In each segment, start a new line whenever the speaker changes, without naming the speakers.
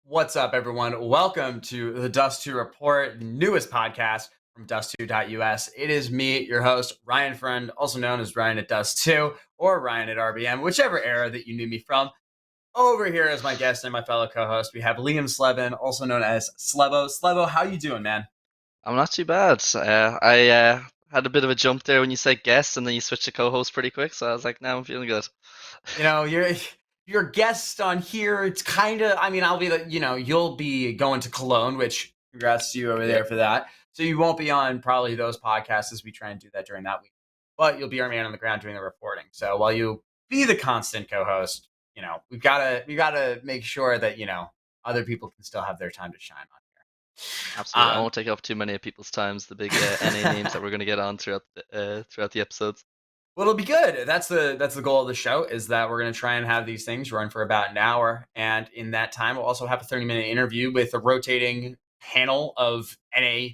What's up, everyone? Welcome to the Dust2 Report, the newest podcast from Dust2.us. It is me, your host, Ryan Friend, also known as Ryan at Dust2 or Ryan at RBM, whichever era that you knew me from. Over here as my guest and my fellow co-host, we have Liam Slevin, also known as Slevo. Slevo, how you doing, man?
I'm not too bad. I had a bit of a jump there when you said guest, and then you switched to co-host pretty quick. So I was like, now I'm feeling good.
You know, you're a guest on here. It's kind of, I'll be the, you'll be going to Cologne, which congrats to you over
Yeah,
there for that. So you won't be on probably those podcasts as we try and do that during that week, but you'll be our man on the ground doing the reporting. So while you be the constant co-host, we gotta make sure that other people can still have their time to shine on
absolutely. I
here.
won't take up too many of people's times. The big NA names that we're going to get on throughout the episodes.
Well, it'll be good. That's the goal of the show, is that we're going to try and have these things run for about an hour, and in that time, we'll also have a 30-minute interview with a rotating panel of NA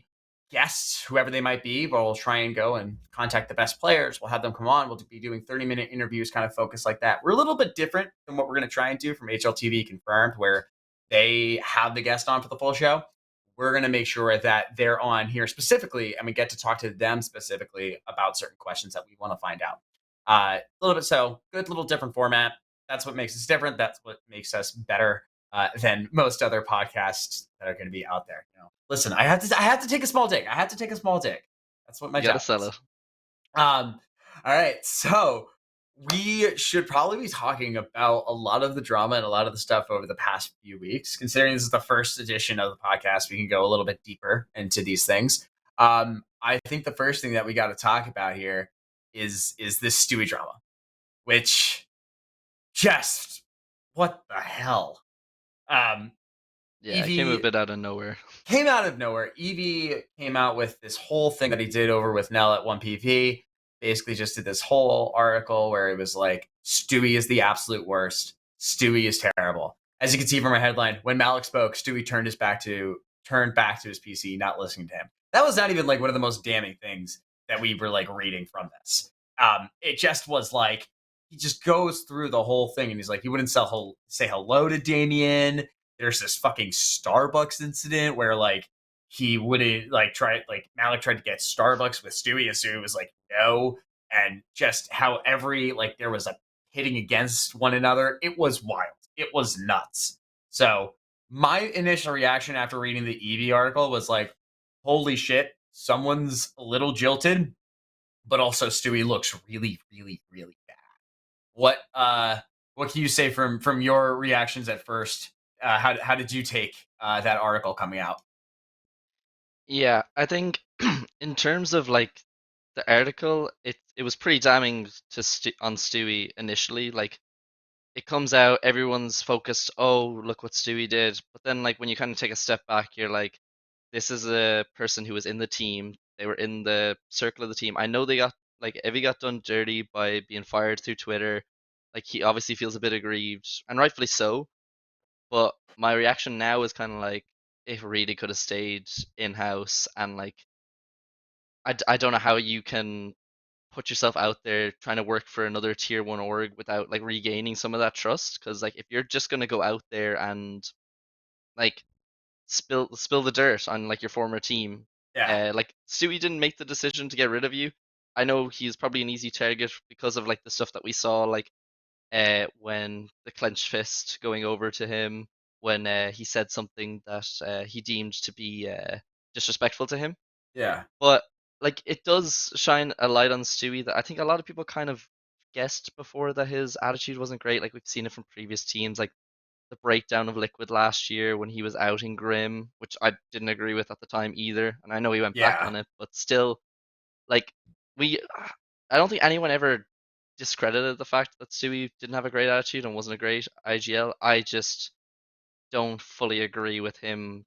guests, whoever they might be. We'll try and go and contact the best players. We'll have them come on. We'll be doing 30-minute interviews, kind of focused like that. We're a little bit different than what we're going to try and do from HLTV Confirmed, where they have the guest on for the full show. We're going to make sure that they're on here specifically and we get to talk to them specifically about certain questions that we want to find out. A little bit so good, little different format. That's what makes us different. That's what makes us better than most other podcasts that are going to be out there. Listen, I had to take a small dig. I had to take a small dig. That's what my
You got to
job
sell
is.
it.
All right, so we should probably be talking about a lot of the drama and a lot of the stuff over the past few weeks. Considering this is the first edition of the podcast, we can go a little bit deeper into these things. I think the first thing that we got to talk about here is this Stewie drama, which just what the hell?
Yeah, it came a
EV
bit out of nowhere.
came out of nowhere. EV came out with this whole thing that he did over with Nell at 1PP. Basically, just did this whole article where it was like, Stewie is the absolute worst. Stewie is terrible. As you can see from our headline, when Malik spoke, Stewie turned back to his PC, not listening to him. That was not even like one of the most damning things that we were like reading from this. It just was like, he just goes through the whole thing and he's like, he wouldn't say hello to Damien. There's this fucking Starbucks incident where like he wouldn't Malik tried to get Starbucks with Stewie and Stewie was like no, and just how there was a hitting against one another. It was wild. It was nuts. So my initial reaction after reading the EV article was like, holy shit, someone's a little jilted, but also Stewie looks really, really, really bad. What can you say from your reactions at first? How did you take that article coming out?
Yeah, I think in terms of like the article, it was pretty damning on Stewie initially. Like it comes out, everyone's focused, oh, look what Stewie did. But then, like, when you kind of take a step back, you're like, this is a person who was in the team. They were in the circle of the team. I know Evie got done dirty by being fired through Twitter. Like, he obviously feels a bit aggrieved, and rightfully so. But my reaction now is kind of like, it really could have stayed in-house. And, like, I don't know how you can put yourself out there trying to work for another tier one org without like regaining some of that trust. Because like if you're just gonna go out there and like spill the dirt on like your former team,
Yeah,
like Stewie didn't make the decision to get rid of you. I know he's probably an easy target because of like the stuff that we saw, like when the clenched fist going over to him when he said something that he deemed to be disrespectful to him.
yeah,
But like it does shine a light on Stewie that I think a lot of people kind of guessed before that his attitude wasn't great. Like we've seen it from previous teams, like the breakdown of Liquid last year when he was outing Grim, which I didn't agree with at the time either. And I know he went back
yeah.
on it, but still, like we, I don't think anyone ever discredited the fact that Stewie didn't have a great attitude and wasn't a great IGL. I just don't fully agree with him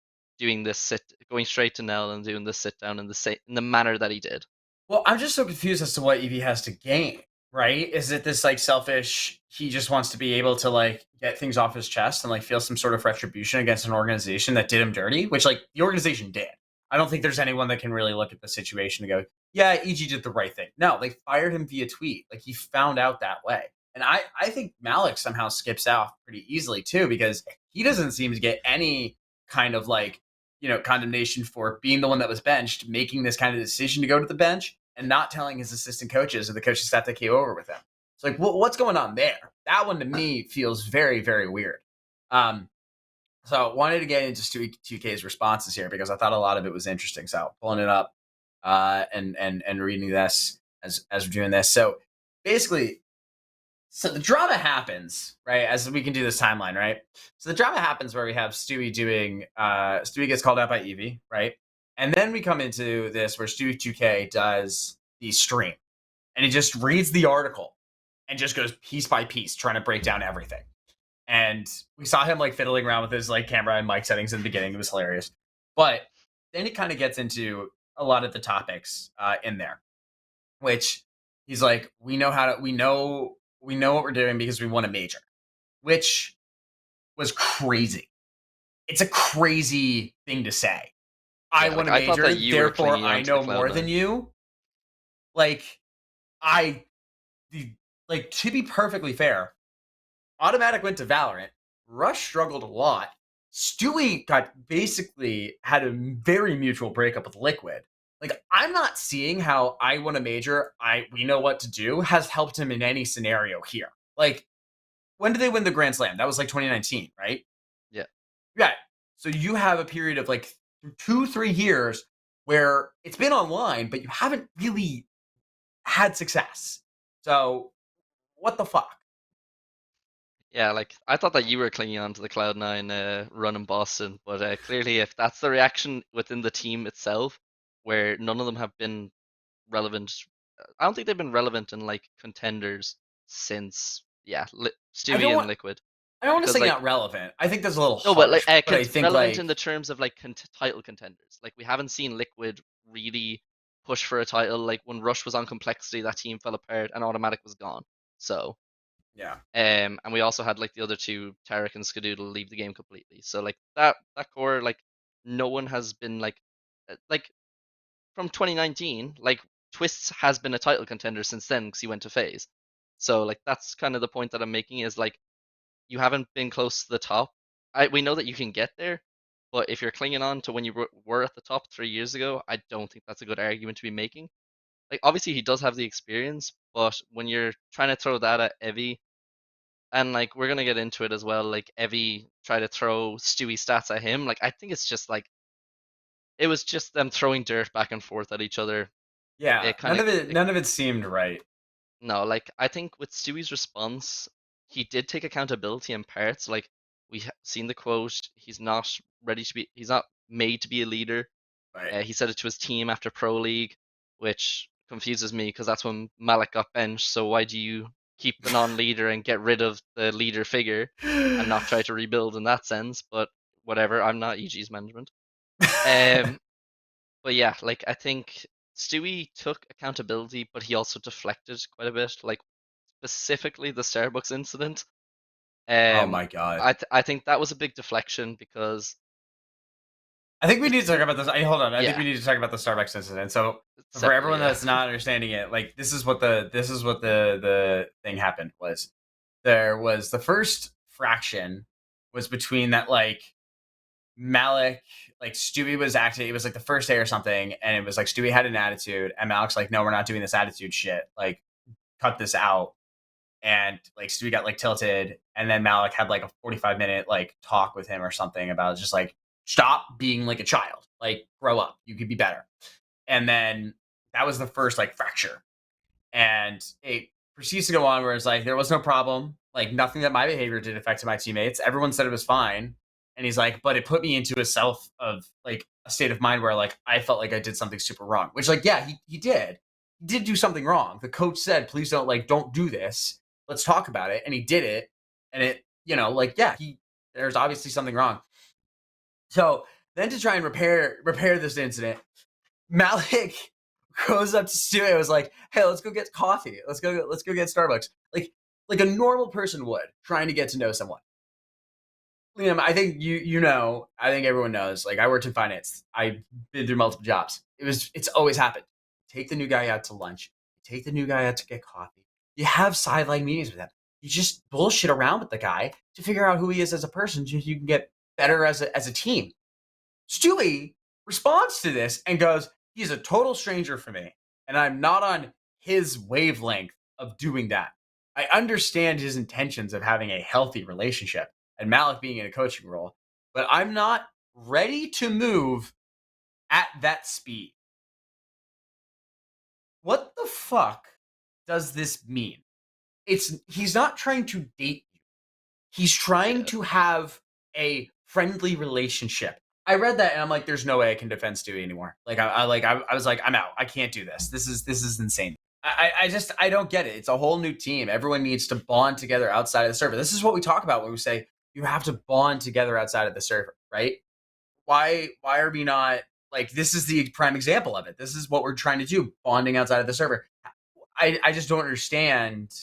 going straight to Nell and doing the sit down in the manner that he did.
Well, I'm just so confused as to what EV has to gain. Right? Is it this like selfish? He just wants to be able to like get things off his chest and like feel some sort of retribution against an organization that did him dirty, which like the organization did. I don't think there's anyone that can really look at the situation and go, "Yeah, EG did the right thing." No, they fired him via tweet. Like he found out that way. And I think Malik somehow skips out pretty easily too, because he doesn't seem to get any kind of like, condemnation for being the one that was benched, making this kind of decision to go to the bench and not telling his assistant coaches or the coaching staff that came over with him. It's like, what's going on there? That one to me feels very, very weird. So I wanted to get into 2K's responses here because I thought a lot of it was interesting. So pulling it up and reading this as we're doing this. So basically, so the drama happens, right? As we can do this timeline, right? So the drama happens where we have Stewie Stewie gets called out by EVY, right? And then we come into this where Stewie 2K does the stream and he just reads the article and just goes piece by piece trying to break down everything. And we saw him like fiddling around with his like camera and mic settings in the beginning. It was hilarious. But then he kind of gets into a lot of the topics in there, which he's like, we know what we're doing because we won a major, which was crazy. It's a crazy thing to say. I won a major, therefore I know more than you. Like, to be perfectly fair, Automatic went to Valorant. Rush struggled a lot. Stewie had a very mutual breakup with Liquid. Like, I'm not seeing how I won a major, we know what to do, has helped him in any scenario here. Like, when did they win the Grand Slam? That was like 2019, right?
Yeah.
Yeah. So you have a period of like 2-3 years where it's been online, but you haven't really had success. So what the fuck?
Yeah, like I thought that you were clinging on to the Cloud9 run in Boston, but clearly, if that's the reaction within the team itself, where none of them have been relevant, I don't think they've been relevant in like contenders since Stewie and Liquid.
I don't want to say not relevant. I think that's a little harsh.
No, but like
but I think
relevant in the terms of like title contenders. Like we haven't seen Liquid really push for a title. Like when Rush was on Complexity, that team fell apart and Automatic was gone. So
yeah.
And we also had like the other two, Tarek and Skadoodle, leave the game completely. So like that core, like no one has been like from 2019, like Twists has been a title contender since then because he went to FaZe. So like that's kind of the point that I'm making is like you haven't been close to the top. We know that you can get there, but if you're clinging on to when you were at the top 3 years ago, I don't think that's a good argument to be making. Like obviously he does have the experience, but when you're trying to throw that at EVY, and like we're gonna get into it as well, like EVY tried to throw Stewie stats at him. Like I think it's just like it was just them throwing dirt back and forth at each other.
Yeah, none of it seemed right.
No, like I think with Stewie's response, he did take accountability in parts. Like we seen the quote, he's not made to be a leader.
Right.
He said it to his team after Pro League, which confuses me because that's when Malik got benched. So why do you keep the non-leader and get rid of the leader figure and not try to rebuild in that sense? But whatever, I'm not EG's management. But yeah, like I think Stewie took accountability, but he also deflected quite a bit. Like specifically the Starbucks incident.
Oh my god!
I think that was a big deflection because
I think we need to talk about this. Hold on, I think we need to talk about the Starbucks incident. So for everyone that's not understanding it, like this is what the thing happened was. There was the first fraction was between that like Malik, like Stewie was acting, it was like the first day or something, and it was like Stewie had an attitude, and Malik's like, no, we're not doing this attitude shit. Like, cut this out. And like Stewie got like tilted, and then Malik had like a 45-minute like talk with him or something about just like stop being like a child, like grow up, you could be better. And then that was the first like fracture, and it proceeds to go on where it's like there was no problem, like nothing that my behavior did affect my teammates. Everyone said it was fine, and he's like, but it put me into a self of like a state of mind where like I felt like I did something super wrong, which like yeah he did do something wrong. The coach said please don't do this, let's talk about it, and he did it, and it like yeah there's obviously something wrong. So then to try and repair this incident, Malik goes up to Stewie and was like, hey, let's go get coffee. Let's go get Starbucks. Like a normal person would, trying to get to know someone. Liam, I think I think everyone knows, like I worked in finance. I've been through multiple jobs. It's always happened. Take the new guy out to lunch. Take the new guy out to get coffee. You have sideline meetings with them. You just bullshit around with the guy to figure out who he is as a person so you can get better as a team. Stewie responds to this and goes, he's a total stranger for me, and I'm not on his wavelength of doing that. I understand his intentions of having a healthy relationship and Malik being in a coaching role, but I'm not ready to move at that speed. What the fuck does this mean? He's not trying to date you. He's trying
Yeah.
to have a friendly relationship. I read that and I'm like, there's no way I can defend Stewie anymore. Like I was like, I'm out. I can't do this. This is insane. I don't get it. It's a whole new team. Everyone needs to bond together outside of the server. This is what we talk about when we say you have to bond together outside of the server, right? Why are we not like this is the prime example of it. This is what we're trying to do, bonding outside of the server. I just don't understand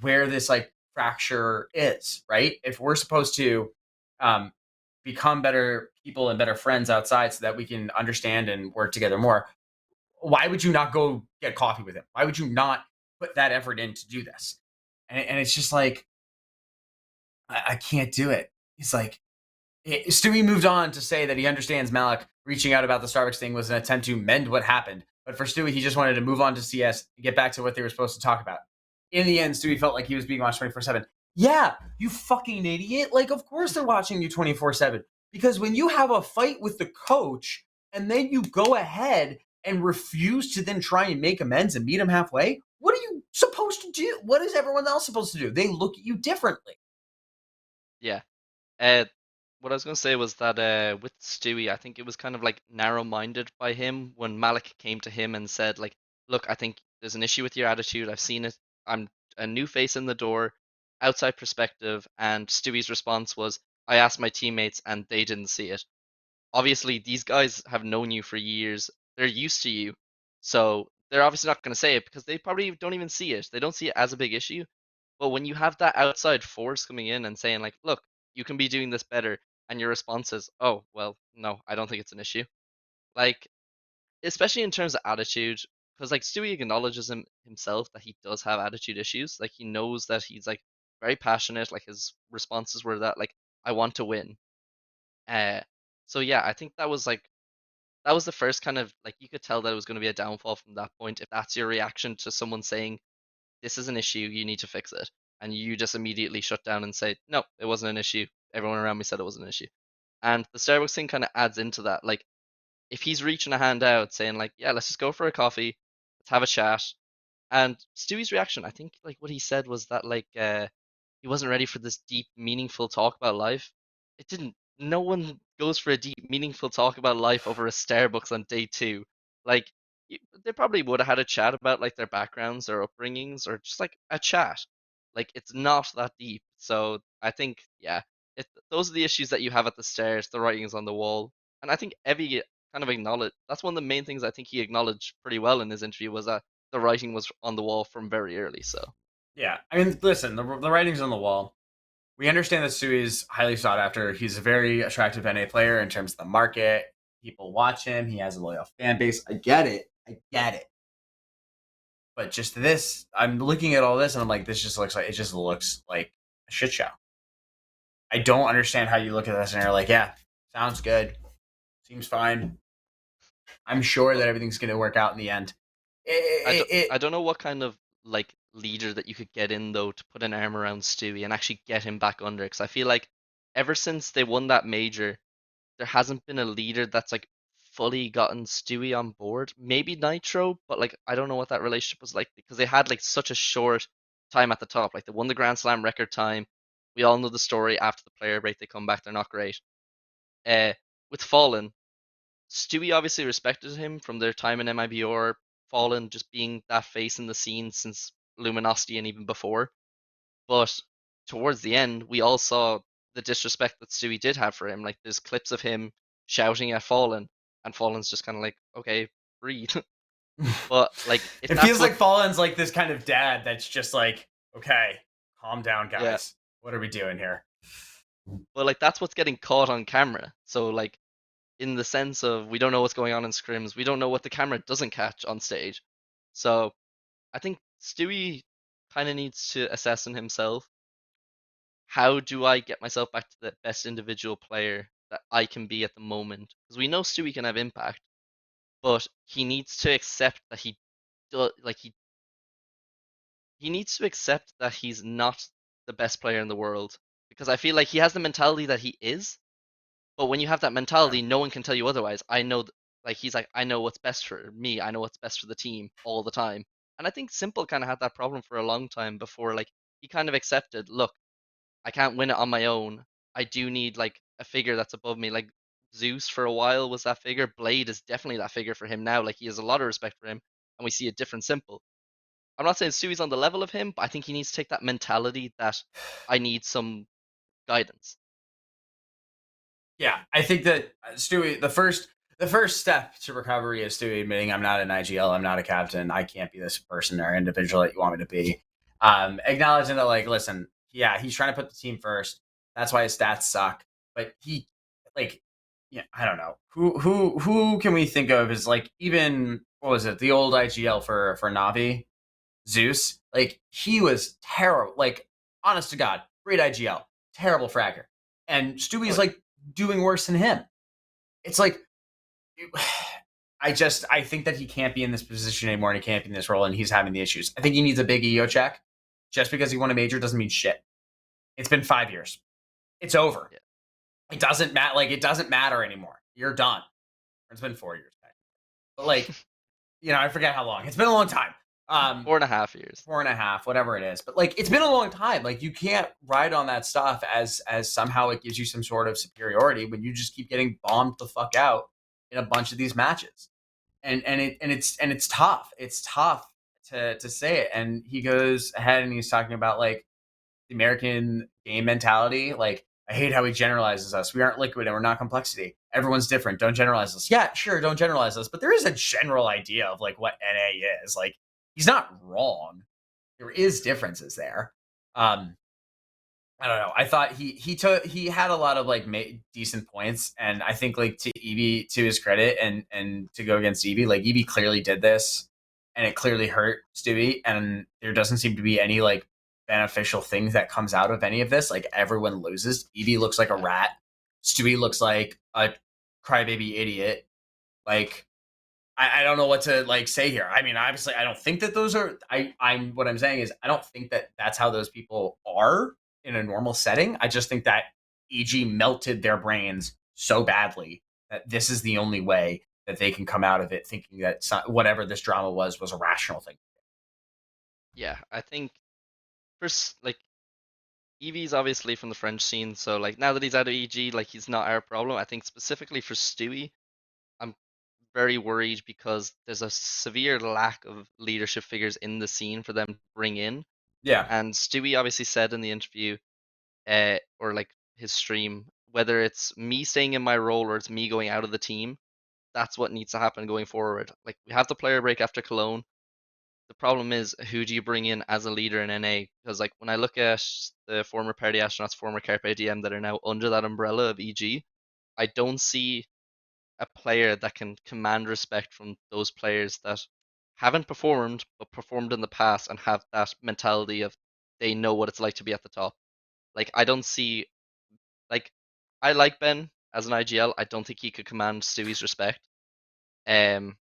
where this like fracture is, right? If we're supposed to become better people and better friends outside so that we can understand and work together more, why would you not go get coffee with him? Why would you not put that effort in to do this? And it's just like, I can't do it. It's like, Stewie moved on to say that he understands Malik reaching out about the Starbucks thing was an attempt to mend what happened. But for Stewie, he just wanted to move on to CS and get back to what they were supposed to talk about. In the end, Stewie felt like he was being watched 24/7. Yeah, you fucking idiot. Like, of course they're watching you 24/7. Because when you have a fight with the coach and then you go ahead and refuse to then try and make amends and meet him halfway, what are you supposed to do? What is everyone else supposed to do? They look at you differently.
Yeah. What I was gonna say was that with Stewie, I think it was kind of like narrow-minded by him when Malik came to him and said like, "Look, I think there's an issue with your attitude. I've seen it. I'm a new face in the door, outside perspective." And Stewie's response was, "I asked my teammates and they didn't see it." Obviously these guys have known you for years. They're used to you, so they're obviously not going to say it because they probably don't even see it. They don't see it as a big issue. But when you have that outside force coming in and saying like, "Look, you can be doing this better," and your response is, "Oh, well, no, I don't think it's an issue." Like, especially in terms of attitude, because like Stewie acknowledges himself that he does have attitude issues. Like he knows that he's like very passionate. Like his responses were that like, "I want to win." Uh, so yeah, I think that was the first kind of like you could tell that it was going to be a downfall from that point. If that's your reaction to someone saying this is an issue, you need to fix it, and you just immediately shut down and say no, it wasn't an issue. Everyone around me said it was an issue, and the Starbucks thing kind of adds into that. Like if he's reaching a hand out saying like, yeah, let's just go for a coffee, let's have a chat, and Stewie's reaction, I think like what he said was that like he wasn't ready for this deep, meaningful talk about life. It didn't. No one goes for a deep, meaningful talk about life over a Starbucks on day two. Like, they probably would have had a chat about like their backgrounds, their upbringings, or just like a chat. Like, it's not that deep. So I think, yeah, those are the issues that you have at the start. The writings on the wall, and I think Evie kind of acknowledged. That's one of the main things I think he acknowledged pretty well in his interview was that the writing was on the wall from very early. So
Yeah. I mean, listen, the writing's on the wall. We understand that Stewie is highly sought after. He's a very attractive NA player in terms of the market. People watch him. He has a loyal fan base. I get it. I get it. But just this, I'm looking at all this and I'm like, this just looks like a shit show. I don't understand how you look at this and you're like, yeah, sounds good. Seems fine. I'm sure that everything's going to work out in the end.
I don't know what kind of like leader that you could get in though to put an arm around Stewie and actually get him back under. Because I feel like ever since they won that major, there hasn't been a leader that's like fully gotten Stewie on board. Maybe Nitro, but like I don't know what that relationship was like because they had like such a short time at the top. Like they won the Grand Slam record time. We all know the story after the player break. They come back, they're not great. Uh, with Fallen, Stewie obviously respected him from their time in MIBR, Fallen just being that face in the scene since Luminosity and even before. But towards the end, we all saw the disrespect that Stewie did have for him. Like there's clips of him shouting at Fallen, and Fallen's just kind of like, okay, breathe. But like, if
it
that's
feels
what,
like Fallen's like this kind of dad that's just like, okay, calm down,
yeah,
guys. What are we doing here?
but like that's what's getting caught on camera. So like, in the sense of we don't know what's going on in scrims, we don't know what the camera doesn't catch on stage. So I think Stewie kind of needs to assess in himself, how do I get myself back to the best individual player that I can be at the moment? Because we know Stewie can have impact, but he needs to accept that he needs to accept that he's not the best player in the world. Because I feel like he has the mentality that he is, but when you have that
Yeah.
mentality, no one can tell you otherwise. I know, like he's like, I know what's best for me. I know what's best for the team all the time. And I think Simple kind of had that problem for a long time before, like he kind of accepted, look, I can't win it on my own. I do need like a figure that's above me. Like Zeus for a while was that figure. Blade is definitely that figure for him now. Like he has a lot of respect for him, and we see a different Simple. I'm not saying Stewie's on the level of him, but I think he needs to take that mentality that I need some guidance.
Yeah, I think that Stewie, the first step to recovery is Stewie admitting I'm not an IGL, I'm not a captain, I can't be this person or individual that you want me to be. Acknowledging that, like, listen, yeah, he's trying to put the team first. That's why his stats suck. But he, like, yeah, I don't know who can we think of as like even what was it the old IGL for Navi Zeus? Like he was terrible. Like honest to God, great IGL, terrible fragger, and
Oh
Stewie's
yeah.
like doing worse than him. It's like I think that he can't be in this position anymore and he can't be in this role and he's having the issues. I think he needs a big ego check. Just because he won a major doesn't mean shit. It's been 5 years. It's over.
Yeah.
It doesn't matter. Like it doesn't matter anymore. You're done. It's been 4 years. But like, I forget how long. It's been a long time.
4.5 years.
4.5, whatever it is. But like, it's been a long time. Like, you can't ride on that stuff as somehow it gives you some sort of superiority when you just keep getting bombed the fuck out in a bunch of these matches. And it's tough. It's tough to say it. And he goes ahead and he's talking about like the American game mentality. Like, I hate how he generalizes us. We aren't liquid and we're not complexity. Everyone's different. Don't generalize us. Yeah, sure, don't generalize us. But there is a general idea of like what NA is. Like, he's not wrong. There is differences there. I don't know. I thought he had a lot of like decent points, and I think like to Evie, to his credit, and to go against Evie, like Evie clearly did this, and it clearly hurt Stewie, and there doesn't seem to be any like beneficial things that comes out of any of this. Like everyone loses. Evie looks like a
Yeah.
rat. Stewie looks like a crybaby idiot. Like I don't know what to like say here. I mean, obviously, I don't think that those are. I'm what I'm saying is I don't think that that's how those people are in a normal setting. I just think that EG melted their brains so badly that this is the only way that they can come out of it, thinking that whatever this drama was a rational thing.
Yeah, I think first like Evie's obviously from the French scene, so like now that he's out of EG, like he's not our problem. I think specifically for Stewie, I'm very worried because there's a severe lack of leadership figures in the scene for them to bring in.
Yeah,
And Stewie obviously said in the interview, or like his stream, whether it's me staying in my role or it's me going out of the team, that's what needs to happen going forward. Like we have the player break after Cologne. The problem is who do you bring in as a leader in NA? Because like when I look at the former Party Astronauts, former Carpe Diem that are now under that umbrella of EG, I don't see a player that can command respect from those players that haven't performed but performed in the past and have that mentality of they know what it's like to be at the top. Like I don't see like I like Ben as an IGL. I don't think he could command Stewie's respect. Um,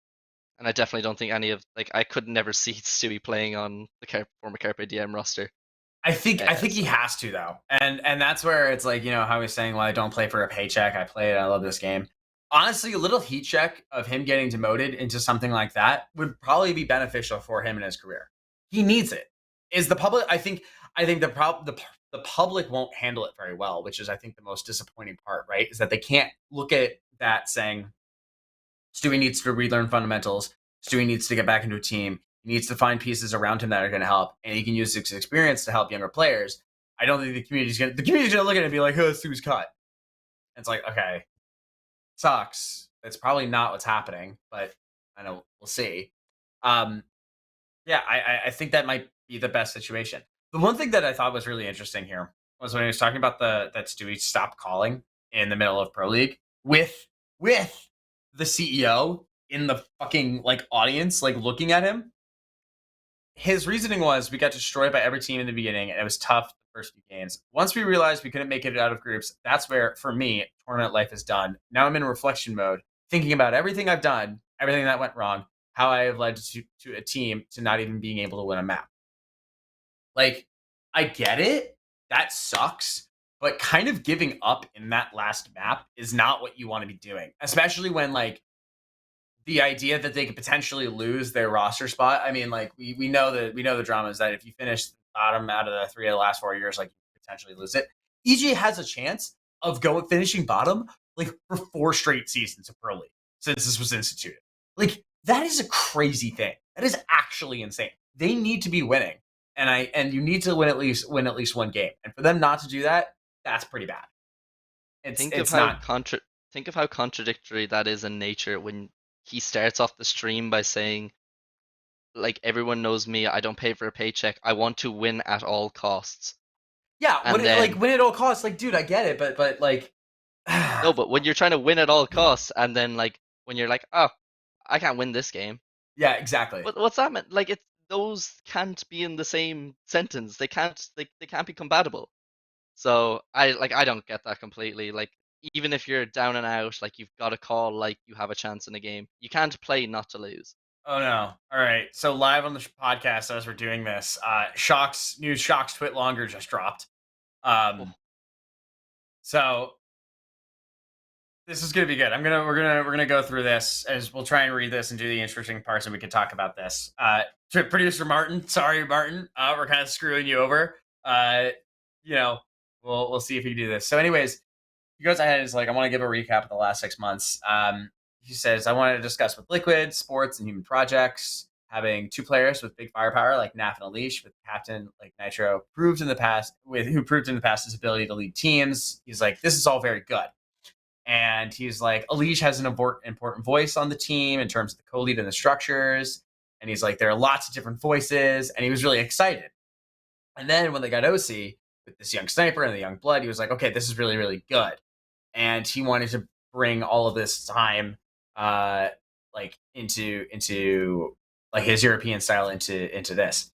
and I definitely don't think any of like I could never see Stewie playing on the former Carpe Diem roster.
I think he
So
has to though, and that's where it's like how he's saying, "Well, I don't play for a paycheck. I play it. I love this game." Honestly, a little heat check of him getting demoted into something like that would probably be beneficial for him in his career. He needs it. Is the public? I think the public won't handle it very well, which is I think the most disappointing part. Right? Is that they can't look at that saying Stewie needs to relearn fundamentals. Stewie needs to get back into a team. He needs to find pieces around him that are going to help, and he can use his experience to help younger players. I don't think the community's gonna look at it and be like, "Oh, Stewie's cut." And it's like, okay, sucks. That's probably not what's happening, but I know we'll see. Um, yeah, I think that might be the best situation. The one thing that I thought was really interesting here was when he was talking about that Stewie stopped calling in the middle of Pro League with the CEO in the fucking like audience, like looking at him. his reasoning was we got destroyed by every team in the beginning, and it was tough the first few games. Once we realized we couldn't make it out of groups, that's where, for me, tournament life is done. Now I'm in reflection mode, thinking about everything I've done, everything that went wrong, how I have led to a team to not even being able to win a map. Like, I get it. That sucks. But kind of giving up in that last map is not what you want to be doing, especially when, like, the idea that they could potentially lose their roster spot. I mean, like, we know the drama is that if you finish bottom out of the 3 of the last 4 years, like, you could potentially lose it. EG has a chance of finishing bottom like for 4 straight seasons of Pro League since this was instituted. Like, that is a crazy thing. That is actually insane. They need to be winning, and you need to win at least one game. And for them not to do that, that's pretty bad.
Think of
It's
how
not.
think of how contradictory that is in nature when he starts off the stream by saying, like, everyone knows me, I don't pay for a paycheck, I want to win at all costs.
Yeah,
And then
win at all costs. Like, dude, I get it, but like,
no, but when you're trying to win at all costs, and then, like, when you're like, oh, I can't win this game.
yeah, exactly.
What's that meant? Like, those can't be in the same sentence. They can't be compatible. So I don't get that completely. Like, even if you're down and out, like, you've got to call like you have a chance in a game. You can't play not to lose.
Oh no! All right, so live on the podcast as we're doing this, shox twit longer just dropped.
Oh,
So this is gonna be good. We're gonna go through this as we'll try and read this and do the interesting parts, and we can talk about this. Producer Martin, sorry Martin, we're kind of screwing you over. You know, we'll see if you do this. So, anyways, he goes ahead and is like, I want to give a recap of the last 6 months. He says, I wanted to discuss with Liquid, sports, and human projects. Having 2 players with big firepower like Naf and Alish, with captain like Nitro, who proved in the past his ability to lead teams. He's like, this is all very good. And he's like, Alish has an important voice on the team in terms of the co-lead and the structures. And he's like, there are lots of different voices. And he was really excited. And then when they got OC with this young sniper and the young blood, he was like, okay, this is really, really good. And he wanted to bring all of this time like into like his European style into this.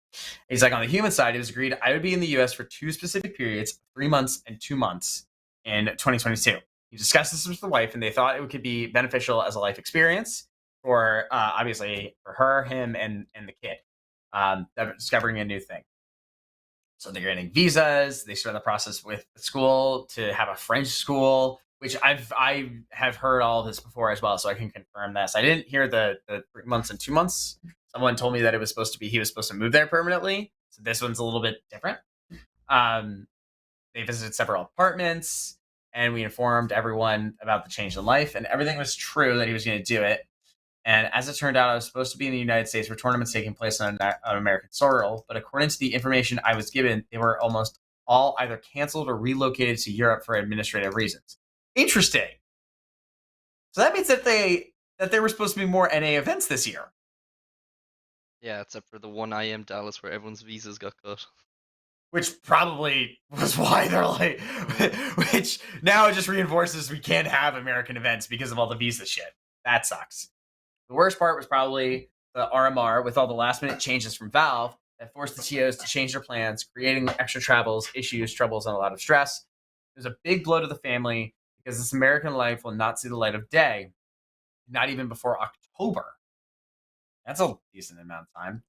He's like, on the human side, it was agreed I would be in the US for 2 specific periods, 3 months and 2 months in 2022. He discussed this with the wife, and they thought it could be beneficial as a life experience for obviously for her, him, and the kid, discovering a new thing. So they're getting visas. They start the process with the school to have a French school, which I have heard all of this before as well, so I can confirm this. I didn't hear the 3 months and 2 months. Someone told me that he was supposed to move there permanently. So this one's a little bit different. They visited several apartments, and we informed everyone about the change in life, and everything was true that he was going to do it. And as it turned out, I was supposed to be in the United States for tournaments taking place on American soil, but according to the information I was given, they were almost all either canceled or relocated to Europe for administrative reasons. Interesting. So that means that they were supposed to be more NA events this year.
yeah, except for the one IEM Dallas where everyone's visas got cut.
Which probably was why they're like, which now it just reinforces we can't have American events because of all the visa shit. That sucks. The worst part was probably the RMR with all the last minute changes from Valve that forced the TOs to change their plans, creating extra troubles, troubles, and a lot of stress. It was a big blow to the family because this American life will not see the light of day, not even before October. That's a decent amount of time.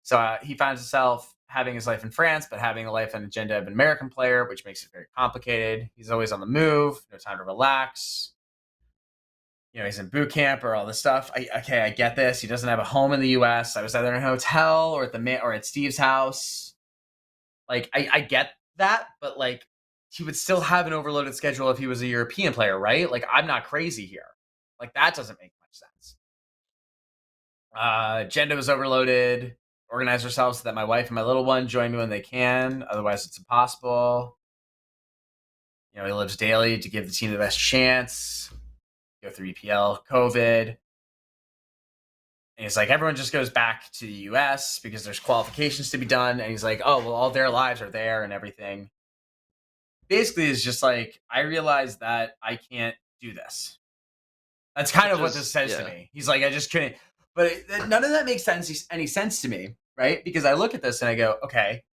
So he finds himself having his life in France, but having a life and agenda of an American player, which makes it very complicated. He's always on the move, no time to relax. You know, he's in boot camp or all this stuff. I get this. He doesn't have a home in the U.S. I was either in a hotel or at Steve's house. Like, I get that, but like, he would still have an overloaded schedule if he was a European player, right? Like, I'm not crazy here. Like, that doesn't make much sense. Agenda was overloaded. Organize ourselves so that my wife and my little one join me when they can. Otherwise, it's impossible. You know, he lives daily to give the team the best chance. Go through EPL, COVID. And he's like, everyone just goes back to the US because there's qualifications to be done. And he's like, oh, well, all their lives are there and everything. Basically, it's just like, I realize that I can't do this. That's kind of what this says to me. He's like, I just couldn't. But none of that makes any sense to me right? Because I look at this and I go, okay,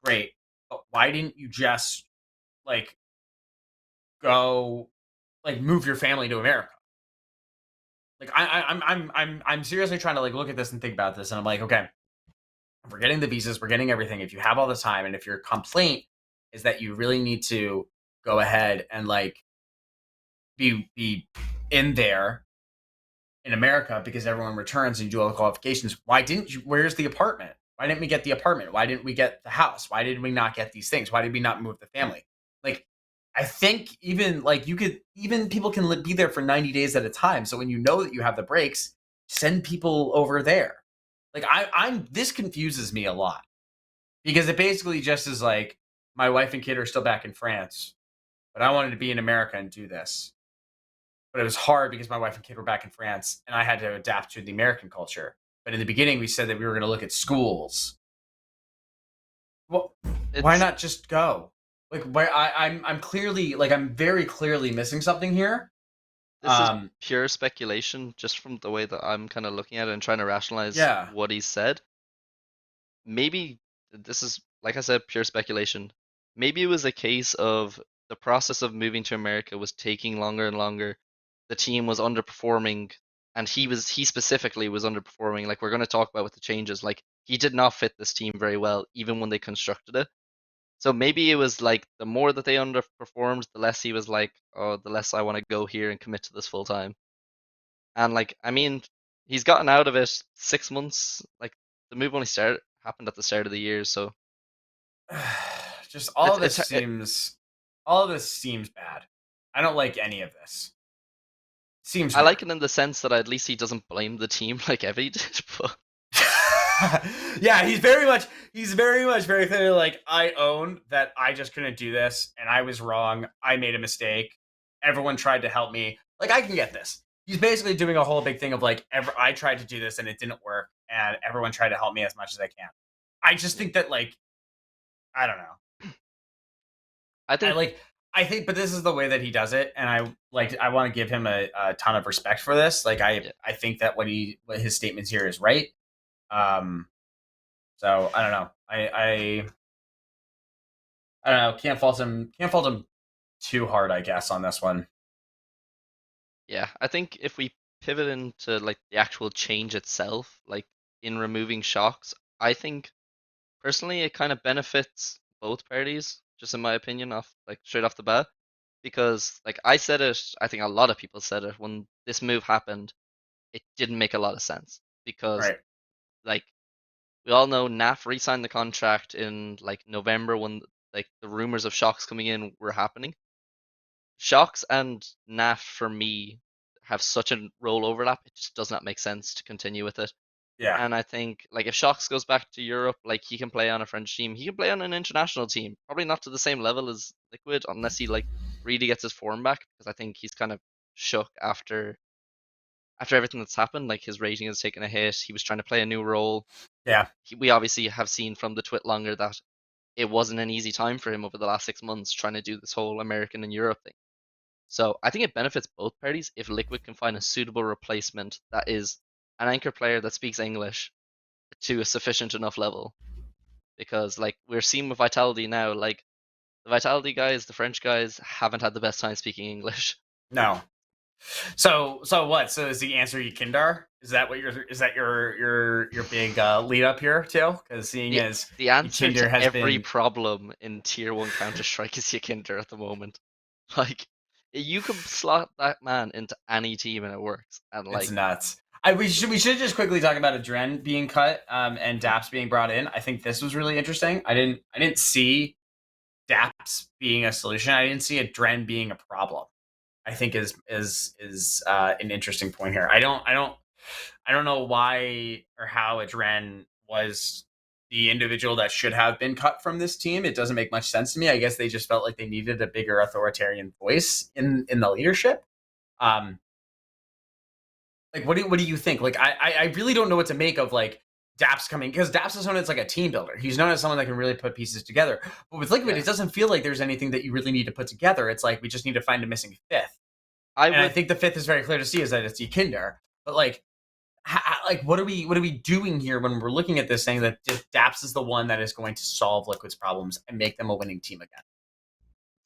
great, but why didn't you just like go like move your family to America? Like I'm seriously trying to like look at this and think about this, and I'm like, okay, we're getting the visas, we're getting everything. If you have all the time, and if your complaint is that you really need to go ahead and like be in there in America because everyone returns and you do all the qualifications, why didn't you? Where's the apartment? Why didn't we get the apartment? Why didn't we get the house? Why did we not get these things? Why did we not move the family? Like, I think even like you could, even people can be there for 90 days at a time. So when you know that you have the breaks, send people over there. Like I'm this confuses me a lot because it basically just is like my wife and kid are still back in France, but I wanted to be in America and do this. But it was hard because my wife and kid were back in France and I had to adapt to the American culture. But in the beginning, we said that we were going to look at schools. Well, why
It's
not just go? Like, where I'm clearly like I'm very clearly missing something here.
this is pure speculation, just from the way that I'm kind of looking at it and trying to rationalize
Yeah,
what he said. Maybe this is, like I said, pure speculation. Maybe it was a case of the process of moving to America was taking longer and longer. The team was underperforming, and he specifically was underperforming. Like we're going to talk about with the changes, like he did not fit this team very well, even when they constructed it. So maybe it was like the more that they underperformed, the less he was like, oh, the less I want to go here and commit to this full time. And like, I mean, he's gotten out of it 6 months. Like the move only started happened at the start of the year, so
just
it's
all of this seems bad. I don't like any of this. Seems
I like
weird.
it in the sense that at least he doesn't blame the team like Evie did. But
Yeah, he's very much very clearly like I own that I just couldn't do this and I was wrong. I made a mistake. Everyone tried to help me. Like I can get this. He's basically doing a whole big thing of like I tried to do this and it didn't work and everyone tried to help me as much as I can. I just
yeah,
think that like I don't know.
I
I
think
like I think but this is the way that he does it and I want to give him a ton of respect for this. Like
yeah,
I think that what his statements here is right. Um so I don't know. I don't know. Can't fault him too hard, I guess, on this one.
yeah. I think if we pivot into like the actual change itself, like in removing shox, I think personally it kind of benefits both parties, just in my opinion, off like straight off the bat. Because like I said it, I think a lot of people said it when this move happened, it didn't make a lot of sense because
Right.
like we all know NAF re-signed the contract in like November when like the rumors of shox coming in were happening. Shox and NAF for me have such a role overlap, it just does not make sense to continue with it.
Yeah.
And I think like if shox goes back to Europe, like he can play on a French team, he can play on an international team. Probably not to the same level as Liquid unless he like really gets his form back because I think he's kind of shook after everything that's happened. Like his rating has taken a hit. He was trying to play a new role.
Yeah.
We obviously have seen from the twit longer that it wasn't an easy time for him over the last 6 months trying to do this whole American and Europe thing. So I think it benefits both parties if Liquid can find a suitable replacement that is an anchor player that speaks English to a sufficient enough level. Because like we're seeing with Vitality now, like the Vitality guys, the French guys haven't had the best time speaking English.
No. So what? So is the answer YEKINDAR? Is that your big lead up here too? Because seeing
The
as
the answer
YEKINDAR
to
has
every
been
problem in Tier 1 Counter Strike is YEKINDAR at the moment. Like you can slot that man into any team and it works. And
it's
like
nuts. We should just quickly talk about adreN being cut and daps being brought in. I think this was really interesting. I didn't see daps being a solution. I didn't see adreN being a problem. I think is an interesting point here. I don't know why or how adreN was the individual that should have been cut from this team. It doesn't make much sense to me. I guess they just felt like they needed a bigger authoritarian voice in the leadership. Um, like what do you think? Like I really don't know what to make of like Daps coming because Daps is known as like a team builder. He's known as someone that can really put pieces together. But with Liquid,
yeah,
it doesn't feel like there's anything that you really need to put together. It's like we just need to find a missing fifth.
I
And I
would
think the fifth is very clear to see is that it's YEKINDAR. But like like what are we doing here when we're looking at this, saying that daps is the one that is going to solve Liquid's problems and make them a winning team again?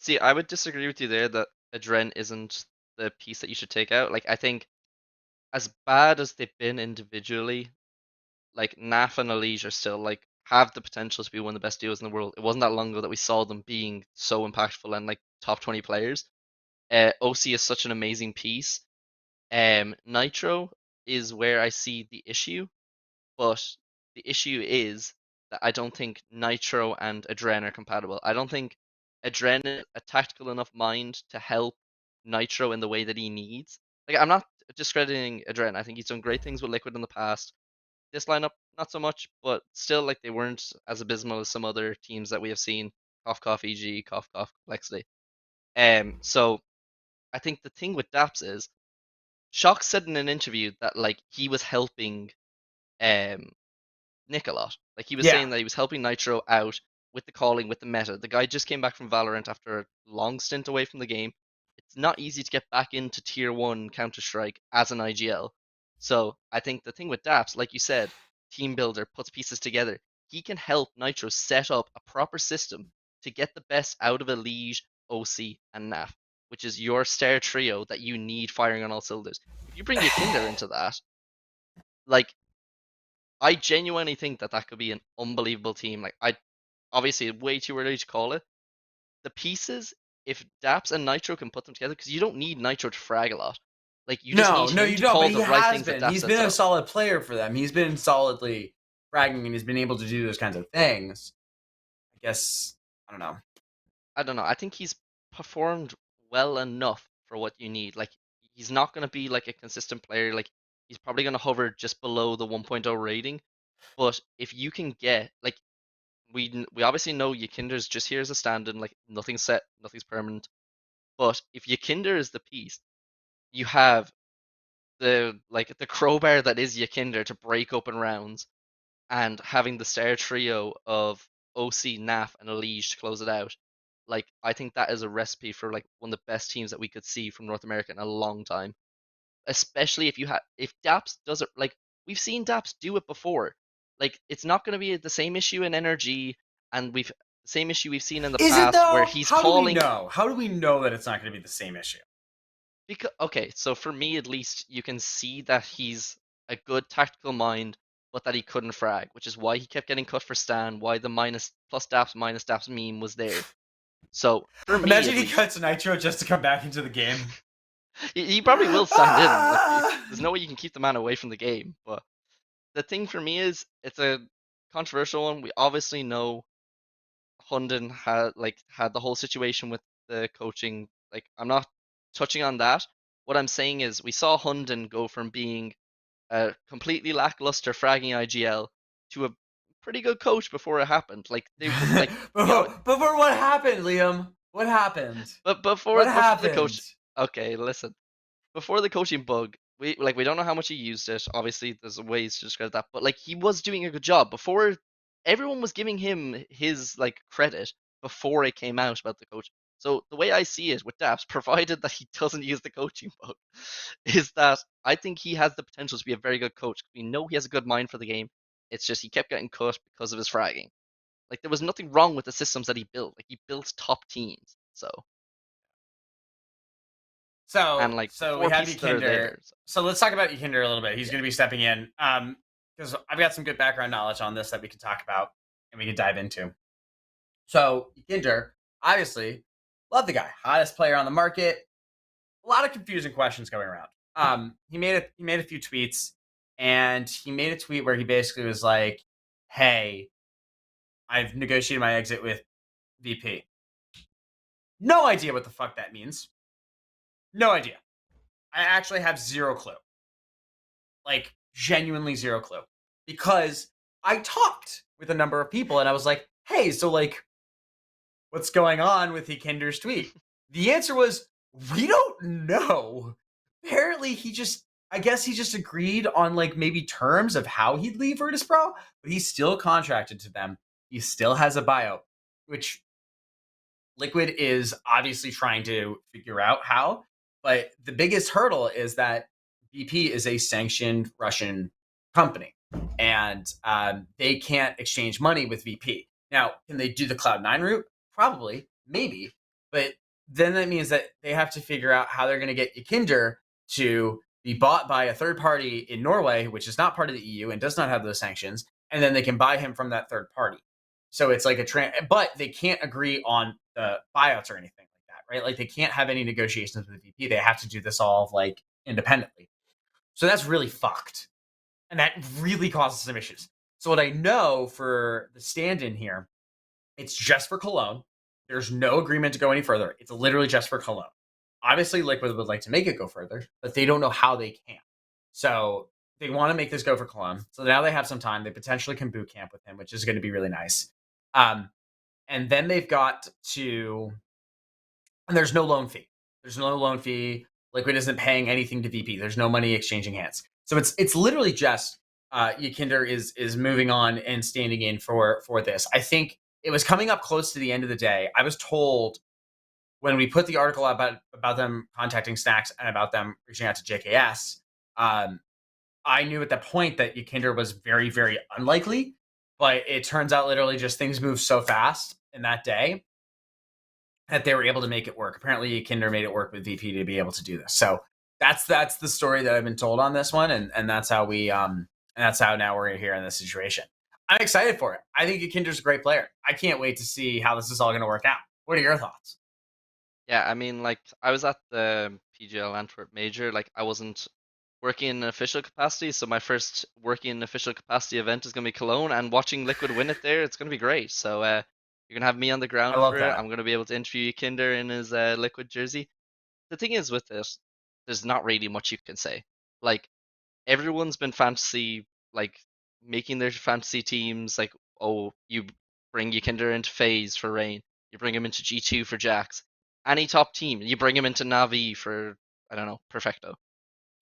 See, I would disagree with you there that adreN isn't the piece that you should take out. Like, I think as bad as they've been individually, like NAF and Elige are still like have the potential to be one of the best duos in the world. It wasn't that long ago that we saw them being so impactful and like top 20 players. OC is such an amazing piece. Nitro is where I see the issue, but the issue is that I don't think Nitro and adreN are compatible. I don't think adreN is a tactical enough mind to help Nitro in the way that he needs. Like, I'm not discrediting adreN. I think he's done great things with Liquid in the past. This lineup, not so much, but still, like, they weren't as abysmal as some other teams that we have seen. Cough, cough, EG, cough, cough, Complexity. So I think the thing with daps is shox said in an interview that like he was helping um Nick a lot. Like he was
Yeah.
saying that he was helping Nitro out with the calling, with the meta. The guy just came back from Valorant after a long stint away from the game. It's not easy to get back into tier one Counter Strike as an IGL. So I think the thing with daps, like you said, team builder puts pieces together. He can help Nitro set up a proper system to get the best out of Elige, OC, and NAF, which is your star trio that you need firing on all cylinders. If you bring YEKINDAR into that, like I genuinely think that that could be an unbelievable team. Like, I obviously way too early to call it. The pieces, if daps and Nitro can put them together, because you don't need Nitro to frag a lot. Like, you just need
No,
him
you
to
don't. But
call
he
the right
has
things that
been.
daps
He's
sets
been a
up.
solid player for them. He's been solidly fragging, and he's been able to do those kinds of things. I guess I don't know.
I don't know. I think he's performed well enough for what you need. Like, he's not going to be like a consistent player. Like, he's probably going to hover just below the 1.0 rating. But if you can get like we obviously know YEKINDAR's just here as a stand-in, like nothing's set, nothing's permanent. But if YEKINDAR is the piece, you have the crowbar that is YEKINDAR to break open rounds, and having the star trio of OC, NAF, and Elige to close it out. Like, I think that is a recipe for like one of the best teams that we could see from North America in a long time. Especially if daps does it, like we've seen daps do it before. Like, it's not going to be the same issue in NRG, and we've the same issue we've seen in the
Is it
past where
though?
he's
How do we
calling.
know? How do we know that it's not going to be the same issue?
Because okay, so for me at least, you can see that he's a good tactical mind, but that he couldn't frag, which is why he kept getting cut for Stan. Why the minus daps meme was there. So for me
Imagine
at
he
least,
cuts Nitro just to come back into the game.
he probably will stand in. Like, there's no way you can keep the man away from the game. But the thing for me is, it's a controversial one. We obviously know Hunden had the whole situation with the coaching. Like, I'm not touching on that. What I'm saying is we saw Hunden go from being a completely lackluster fragging IGL to a pretty good coach before it happened. Like, they were like
Before what happened, Liam? What happened?
but
What
before the
happened?
coach. Okay, listen. Before the coaching bug, we don't know how much he used it. Obviously, there's ways to describe that, but like he was doing a good job before. Everyone was giving him his like credit before it came out about the coach. So the way I see it with daps, provided that he doesn't use the coaching bug, is that I think he has the potential to be a very good coach. We know he has a good mind for the game. It's just he kept getting cut because of his fragging. Like, there was nothing wrong with the systems that he built. Like, he built top teams. And like the
We
four
have
pieces that are
YEKINDAR.
there.
So let's talk about YEKINDAR a little bit. He's
Yeah.
going to be stepping in because I've got some good background knowledge on this that we can talk about and we can dive into. So YEKINDAR, obviously, love the guy, hottest player on the market. A lot of confusing questions going around. He made a few tweets, and he made a tweet where he basically was like, "Hey, I've negotiated my exit with VP." No idea what the fuck that means. No idea. I actually have zero clue. Like, genuinely zero clue. Because I talked with a number of people and I was like, hey, so like, what's going on with YEKINDAR's tweet? The answer was, we don't know. Apparently, I guess he just agreed on like maybe terms of how he'd leave Virtus Pro, but he's still contracted to them. He still has a buyout, which Liquid is obviously trying to figure out how. But the biggest hurdle is that VP is a sanctioned Russian company, and they can't exchange money with VP. Now, can they do the Cloud9 route? Probably, maybe, but then that means that they have to figure out how they're going to get YEKINDAR to be bought by a third party in Norway, which is not part of the EU and does not have those sanctions, and then they can buy him from that third party. So it's like but they can't agree on the buyouts or anything like that, right? Like they can't have any negotiations with the VP. They have to do this all like independently. So that's really fucked. And that really causes some issues. So what I know for the stand-in here, it's just for Cologne. There's no agreement to go any further. It's literally just for Cologne. Obviously, Liquid would like to make it go further, but they don't know how they can. So they want to make this go for Cologne. So now they have some time. They potentially can boot camp with him, which is going to be really nice. And then they've got to, and there's no loan fee. There's no loan fee. Liquid isn't paying anything to VP. There's no money exchanging hands. So it's literally just YEKINDAR is moving on and standing in for this. I think it was coming up close to the end of the day. I was told when we put the article about them contacting Snacks and about them reaching out to JKS, I knew at that point that YEKINDAR was very, very unlikely. But it turns out literally just things moved so fast in that day that they were able to make it work. Apparently, YEKINDAR made it work with VP to be able to do this. So that's the story that I've been told on this one, and that's how we and that's how now we're here in this situation. I'm excited for it. I think YEKINDAR's a great player. I can't wait to see how this is all going to work out. What are your thoughts?
Yeah, I mean, like I was at the PGL Antwerp Major. Like I wasn't working in an official capacity, so my first working in an official capacity event is gonna be Cologne, and watching Liquid win it there, it's gonna be great. So you're gonna have me on the
I
ground
love
for it.
that.
I'm gonna be able to interview YEKINDAR in his Liquid jersey. The thing is with this, there's not really much you can say. Like everyone's been fantasy like making their fantasy teams like, oh, you bring YEKINDAR into FaZe for Rain, you bring him into G2 for Jax. Any top team, you bring him into Navi for, I don't know, Perfecto.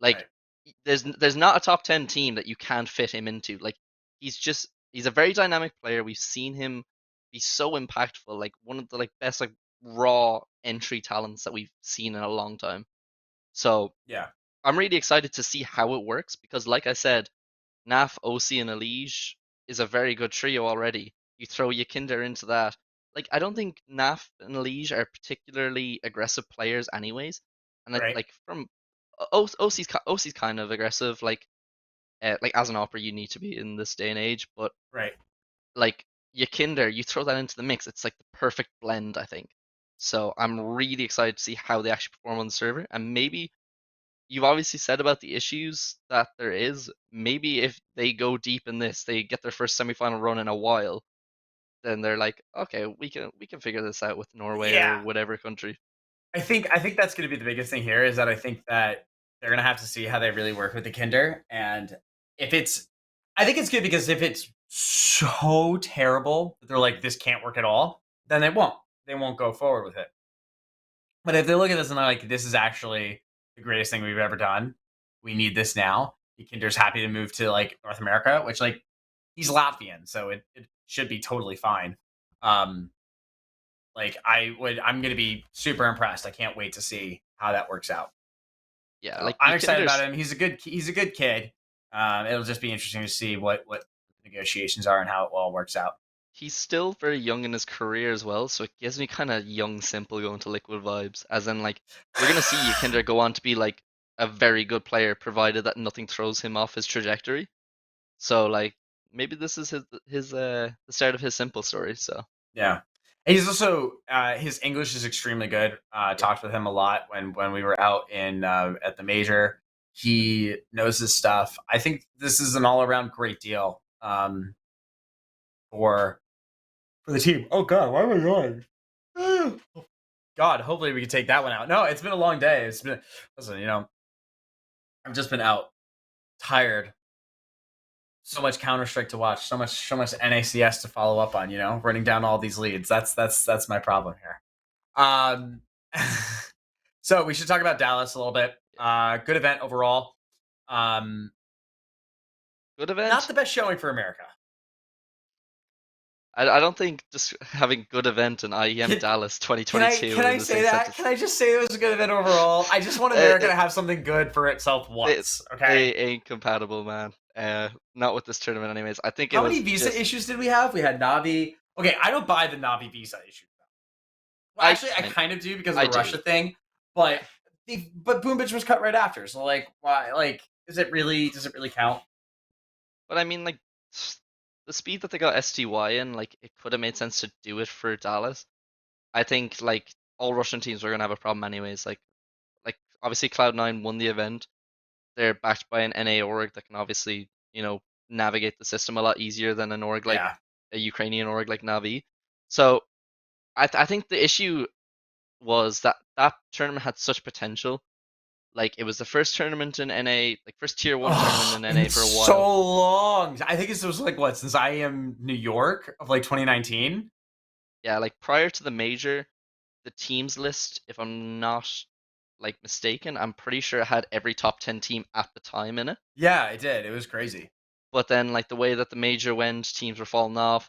Like
Right.
there's not a top 10 team that you can't fit him into. Like he's a very dynamic player. We've seen him be so impactful, like one of the like best like raw entry talents that we've seen in a long time. So
Yeah.
I'm really excited to see how it works because, like I said, Naf, OC, and Elige is a very good trio already. You throw YEKINDAR into that. Like, I don't think Naf and Elige are particularly aggressive players, anyways. And
Right.
like from OC's kind of aggressive. Like as an opera, you need to be in this day and age. But
Right.
like YEKINDAR, you throw that into the mix, it's like the perfect blend, I think. So I'm really excited to see how they actually perform on the server, and maybe you've obviously said about the issues that there is. Maybe if they go deep in this, they get their first semifinal run in a while, then they're like, okay, we can figure this out with Norway or
Yeah.
whatever country.
I think that's going to be the biggest thing here is that I think that they're going to have to see how they really work with the Kinder, and if it's, I think it's good because if it's so terrible that they're like this can't work at all, then they won't go forward with it. But if they look at this and they're like this is actually the greatest thing we've ever done, we need this now. The Kinder's happy to move to like North America, which like he's Latvian, so it should be totally fine. Um, I'm going to be super impressed. I can't wait to see how that works out.
Yeah,
So
like
I'm excited about
YEKINDAR's
him. He's a good kid. It'll just be interesting to see what negotiations are and how it all works out.
he's still very young in his career as well, so it gives me kind of young simple going to Liquid vibes. As in, like we're gonna see YEKINDAR go on to be like a very good player, provided that nothing throws him off his trajectory. So like maybe this is his the start of his simple story. So
Yeah. And he's also his English is extremely good.
yeah.
Talked with him a lot when we were out in at the major. He knows his stuff. I think this is an all around great deal for the team. Oh God, why am I yawning? God, hopefully we can take that one out. No, it's been a long day. It's been listen, I've just been out tired. So much Counter Strike to watch. So much NACS to follow up on. Running down all these leads. That's my problem here. Um, so we should talk about Dallas a little bit. Good event overall. Um,
Good
not
event.
the best showing for America.
I don't think just having good event in IEM
Can,
Dallas
can I
2022
can
in
I
the
say
same
that?
sentence.
Can I just say it was a good event overall? I just want America
They,
to have something good for itself
they,
once. Okay.
they ain't compatible, man. Not with this tournament, anyways. I think it
How many
was
visa
just
issues did we have? We had Navi. Okay, I don't buy the Navi visa issue. Well,
I
actually, I
kind
kind of do because of
I
the
do.
Russia thing, but but Boom Bitch was cut right after. So like, why? Like, is it really? Does it really count?
But I mean, like, the speed that they got STY in, like, it could have made sense to do it for Dallas. I think, like, all Russian teams were gonna have a problem anyways. Like obviously Cloud9 won the event. They're backed by an NA org that can obviously, navigate the system a lot easier than an org like
Yeah.
a Ukrainian org like Navi. So I think the issue was that that tournament had such potential. Like it was the first tournament in NA, like first tier one tournament
Oh,
in
in
NA for a
so
while.
long. I think this was like what since IEM New York of like 2019.
Yeah, like prior to the major, the teams list, if I'm not like mistaken, I'm pretty sure it had every top 10 team at the time in it.
Yeah, it did. It was crazy.
But then like the way that the major went, teams were falling off.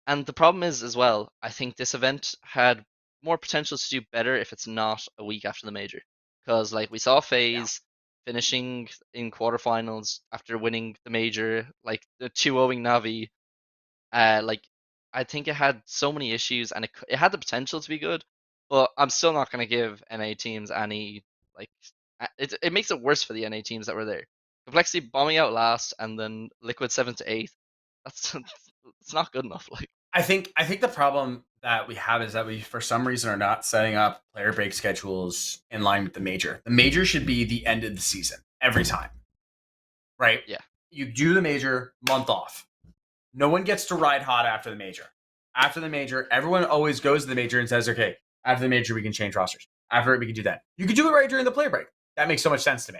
And the problem is as well, I think this event had more potential to do better if it's not a week after the major. Because like we saw
Yeah.
FaZe finishing in quarterfinals after winning the major, like the 2-0ing Navi, like I think it had so many issues and it had the potential to be good, but I'm still not going to give NA teams any like it makes it worse for the NA teams that were there. Complexity bombing out last and then Liquid 7th to 8th. That's it's not good enough. Like
I think the problem that we have is that we for some reason are not setting up player break schedules in line with the major. The major should be the end of the season every time, right?
yeah,
You do the major month off. No one gets to ride hot after the major. After the major, everyone always goes to the major and says, okay, after the major, we can change rosters. After it, we can do that. You can do it right during the player break. That makes so much sense to me.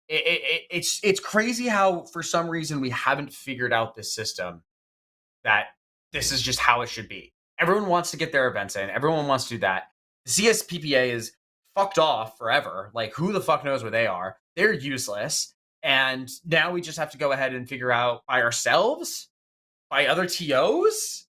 It's crazy how, for some reason, we haven't figured out this system that this is just how it should be. Everyone wants to get their events in. Everyone wants to do that. The CSPPA is fucked off forever. Like, who the fuck knows where they are? They're useless. And now we just have to go ahead and figure out by ourselves, by other TOs.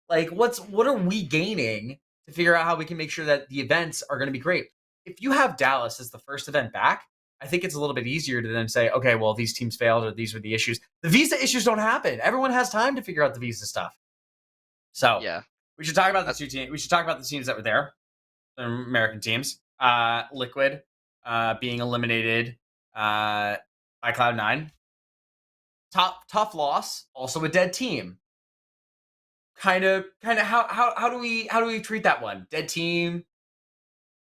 Like, what are we gaining to figure out how we can make sure that the events are going to be great? If you have Dallas as the first event back, I think it's a little bit easier to then say, okay, well, these teams failed or these were the issues. The visa issues don't happen. Everyone has time to figure out the visa stuff. So
yeah.
we should talk about the
Uh,
two teams. We should talk about the teams that were there, the American teams. Liquid being eliminated by Cloud9. Tough loss. Also a dead team. Kind of how do we treat that one? Dead team.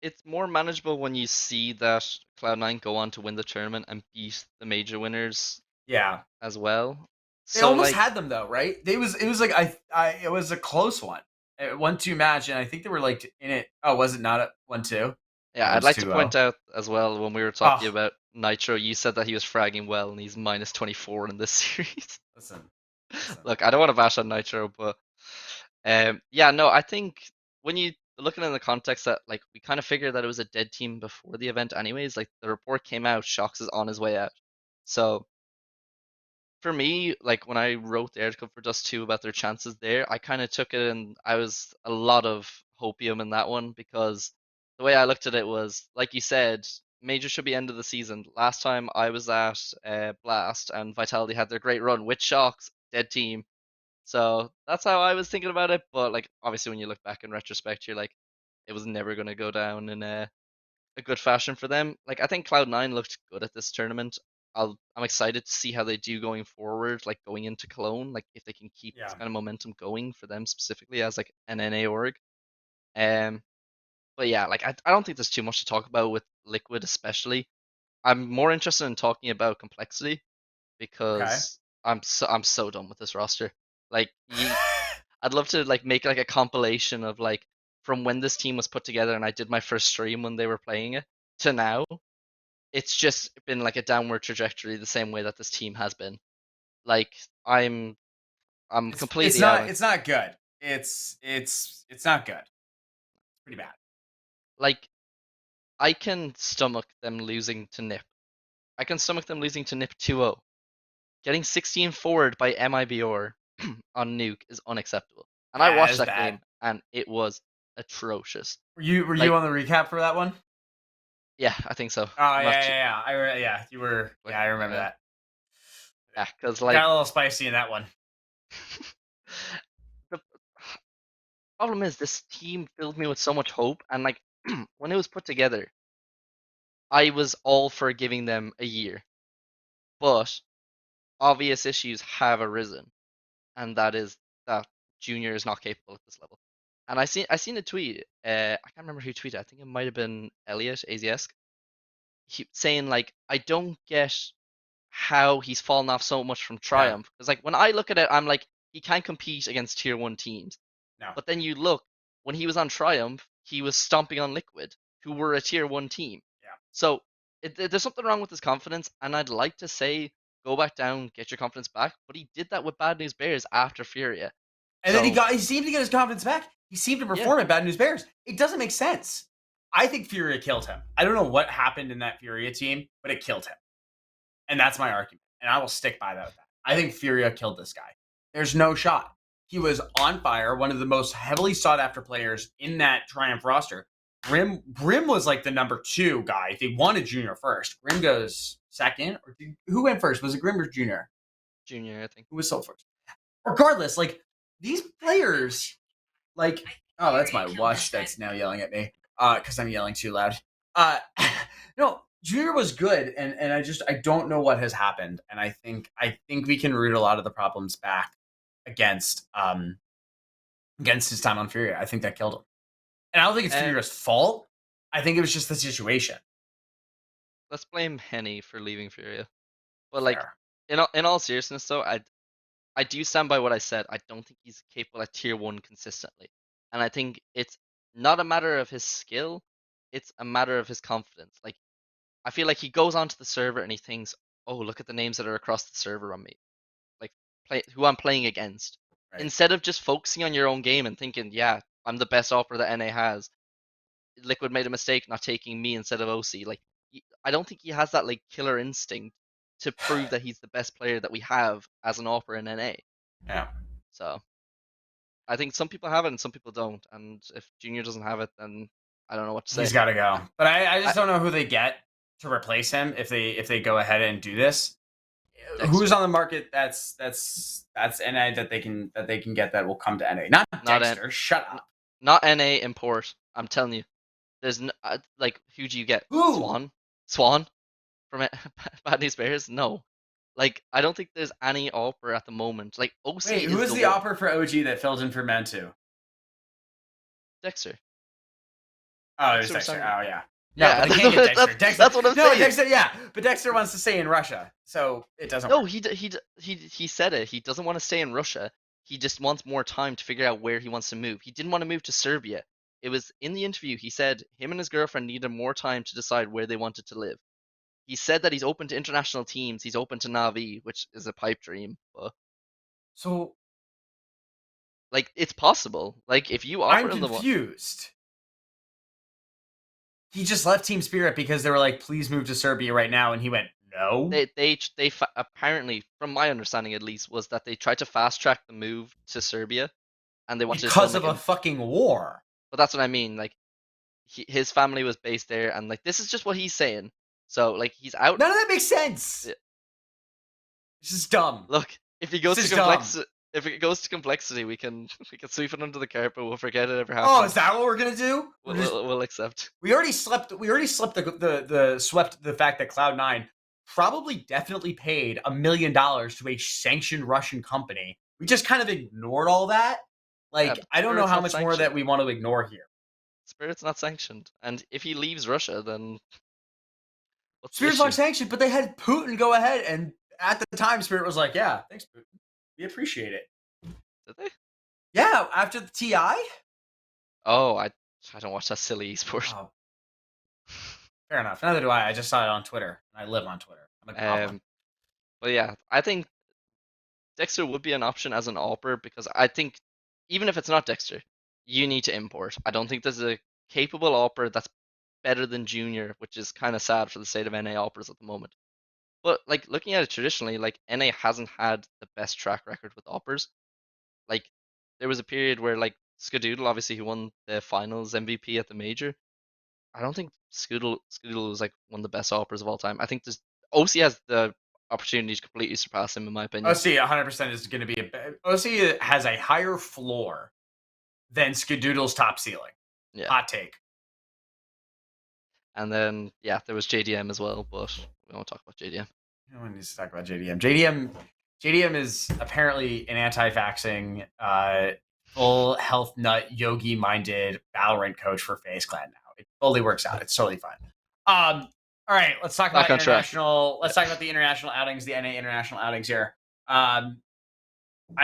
it's more manageable when you see that Cloud9 go on to win the tournament and beat the major winners
Yeah.
as well.
They
So
almost
like
had them though, right? It was like it was a close one. 1-2 match, and I think they were like in it. Oh, was it not a 1-2?
yeah,
No, it
I'd
was
like to
2-0.
point out as well when we were talking
Oh,
about Nitro, you said that he was fragging well and he's minus 24 in this series.
listen, listen.
Look, I don't want to bash on Nitro, but yeah, no, I think when you looking in the context that like we kind of figured that it was a dead team before the event anyways, like the report came out, shox is on his way out. So for me, like when I wrote the article for Dust2 about their chances there, I kind of took it and I was a lot of hopium in that one because the way I looked at it was, like you said, major should be end of the season. Last time I was at Blast and Vitality had their great run with shox, dead team. So that's how I was thinking about it. But like obviously when you look back in retrospect, you're like, it was never gonna go down in a good fashion for them. Like I think Cloud9 looked good at this tournament. I'm excited to see how they do going forward, like going into Cologne, like if they can keep this
Yeah.
kind of momentum going for them specifically as like an NA org. Um, but yeah, like I don't think there's too much to talk about with Liquid especially. I'm more interested in talking about Complexity
Okay.
because I'm so done with this roster. Like I'd love to like make like a compilation of like from when this team was put together and I did my first stream when they were playing it to now. It's just been like a downward trajectory the same way that this team has been. Like I'm
It's
completely out
not
on
it's not good. It's not good. It's pretty bad.
like I can stomach them losing to NIP. I can stomach them losing to NIP 2-0. Getting 16 forward by MIBR. on Nuke is unacceptable. And I
Yeah,
watched
it's
that
bad.
game, and it was atrocious.
Were you
Like,
on the recap for that one?
yeah, I think so.
Oh
I'm
yeah,
not
yeah,
too,
yeah. Yeah, you were.
like,
Yeah, I remember that.
yeah, because
Got
like
a little spicy in that one.
the problem is this team filled me with so much hope, and like when it was put together, I was all for giving them a year, but obvious issues have arisen, and that is that Junior is not capable at this level. And I seen a tweet. I can't remember who tweeted. I think it might have been Elliot AZS. Saying like, I don't get how he's fallen off so much from
No,
Triumph, because like when I look at it, I'm like, he can't compete against tier one teams.
no.
But then you look, when he was on Triumph, he was stomping on Liquid, who were a tier one team.
Yeah.
So there's something wrong with his confidence, and I'd like to say go back down, get your confidence back. But he did that with Bad News Bears after Furia.
And then
So
he seemed to get his confidence back. He seemed to
yeah,
perform at Bad News Bears. It doesn't make sense. I think Furia killed him. I don't know what happened in that Furia team, but it killed him. And that's my argument. And I will stick by that. I think Furia killed this guy. There's no shot. He was on fire, one of the most heavily sought after players in that Triumph roster. Grim was like the number 2 guy. They wanted Junior first. Grim goes second. Who went first? Was it Grim or Junior?
Junior, I think.
Who was sold first? Regardless, like these players, like, oh, that's my watch that's now yelling at me because I'm yelling too loud. No, Junior was good, and I don't know what has happened, and I think we can root a lot of the problems back against his time on Furia. I think that killed him, and I don't think it's
Um,
Furia's fault. I think it was just the situation.
let's blame Henny for leaving Furia. But like,
Fair.
in all seriousness, though, I do stand by what I said. I don't think he's capable at tier one consistently, and I think it's not a matter of his skill; it's a matter of his confidence. Like, I feel like he goes onto the server and he thinks, "Oh, look at the names that are across the server on me, like who I'm playing against."
Right.
Instead of just focusing on your own game and thinking, "Yeah, I'm the best offer that NA has." Liquid made a mistake not taking me instead of OC. Like, I don't think he has that like killer instinct to prove that he's the best player that we have as an offer in NA.
Yeah.
So I think some people have it and some people don't. And if Junior doesn't have it, then I don't know what to
He's
say.
got to go. But I
I,
just don't know who they get to replace him if they go ahead and do this. Who's
Dexter,
on the market that's NA that they can get that will come to NA? Not
not N,
Dexter. Shut up.
not NA import. I'm telling you, there's like, who do you get?
Who?
Swan from Bad News Bears? No. Like, I don't think there's any offer at the moment. Like, OC
Wait, who
is
is
the
the
one.
offer for OG that filled in for Mentu?
Dexter.
Oh, it was
Dexter was
Dexter.
talking.
Oh yeah. No,
Yeah,
but they can't get Dexter. Dexter.
that's what I'm
No,
saying.
Dexter. Yeah, but Dexter wants to stay in Russia, so it doesn't
No,
work.
he said it. He doesn't want to stay in Russia. He just wants more time to figure out where he wants to move. He didn't want to move to Serbia. It was in the interview. He said him and his girlfriend needed more time to decide where they wanted to live. He said that he's open to international teams. He's open to Navi, which is a pipe dream, but
So
like, it's possible. Like, if you
I'm
offer him
confused. He just left Team Spirit because they were like, "Please move to Serbia right now," and he went, "No."
apparently, from my understanding at least, was that they tried to fast track the move to Serbia, and they wanted to
Because
film
of
like
a
an.
fucking war.
But that's what I mean. Like, his family was based there, and like, this is just what he's saying. So like, he's out.
None of that makes sense.
Yeah.
This is dumb.
Look, if he
This
goes to
is dumb.
complexity, we can sweep it under the carpet. We'll forget it ever
Oh,
happened.
is that what we're gonna do?
We'll accept.
We already slept. We already slept the swept the fact that Cloud9 probably definitely paid $1 million to a sanctioned Russian company. We just kind of ignored all that.
Yeah,
Like,
but
I don't know
Spirit's
how
not
much more
sanctioned.
that we want to ignore here.
Spirit's not sanctioned, and if he leaves Russia, then what's the
Spirit's
issue?
not sanctioned, but they had Putin go ahead, and at the time, Spirit was like, "Yeah, thanks, Putin. We appreciate it."
Did they?
Yeah, after the TI.
Oh, I don't watch that silly esport.
Oh, fair enough. Neither do I. I just saw it on Twitter. I live on Twitter. I'm a goblin.
But yeah, I think Dexter would be an option as an AWPer, because I think even if it's not Dexter, you need to import. I don't think there's a capable AWPer that's better than Junior, which is kind of sad for the state of NA AWPers at the moment. But like, looking at it traditionally, like, NA hasn't had the best track record with AWPers. Like there was a period where like Skadoodle, obviously who won the finals MVP at the major. I don't think Skadoodle was like one of the best operas of all time. I think there's OC has the opportunity to completely surpass him in my opinion.
OC 100% is going to be OC has a higher floor than Skadoodle's top ceiling.
Yeah.
Hot take.
And then yeah, there was JDM as well, but we won't talk about JDM.
No one needs to talk about JDM. JDM is apparently an anti-vaxxing, full health nut, yogi-minded Valorant coach for FaZe Clan now. It totally works out. It's totally fine. All right, let's talk
Back
about
on track.
international. Let's talk about the international outings, the NA international outings here. I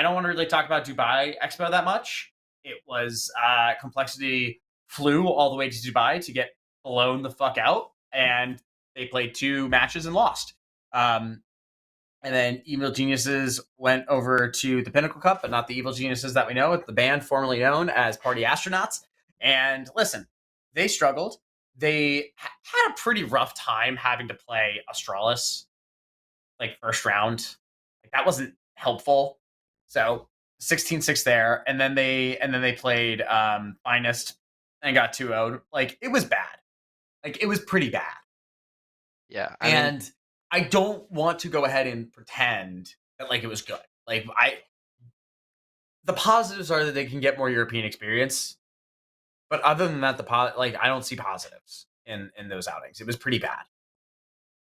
don't want to really talk about Dubai Expo that much. It was Complexity flew all the way to Dubai to get blown the fuck out, and they played 2 matches and lost. And then Evil Geniuses went over to the Pinnacle Cup, but not the Evil Geniuses that we know. It's the band formerly known as Party Astronauts. And listen, they struggled. They had a pretty rough time having to play Astralis, like first round. Like that wasn't helpful. So 16-6 there, and then they played Finest and got 2-0'd. Like it was bad. Like it was pretty bad.
Yeah,
and I don't want to go ahead and pretend that like it was good. Like the positives are that they can get more European experience, but other than that, I don't see positives in those outings. It was pretty bad.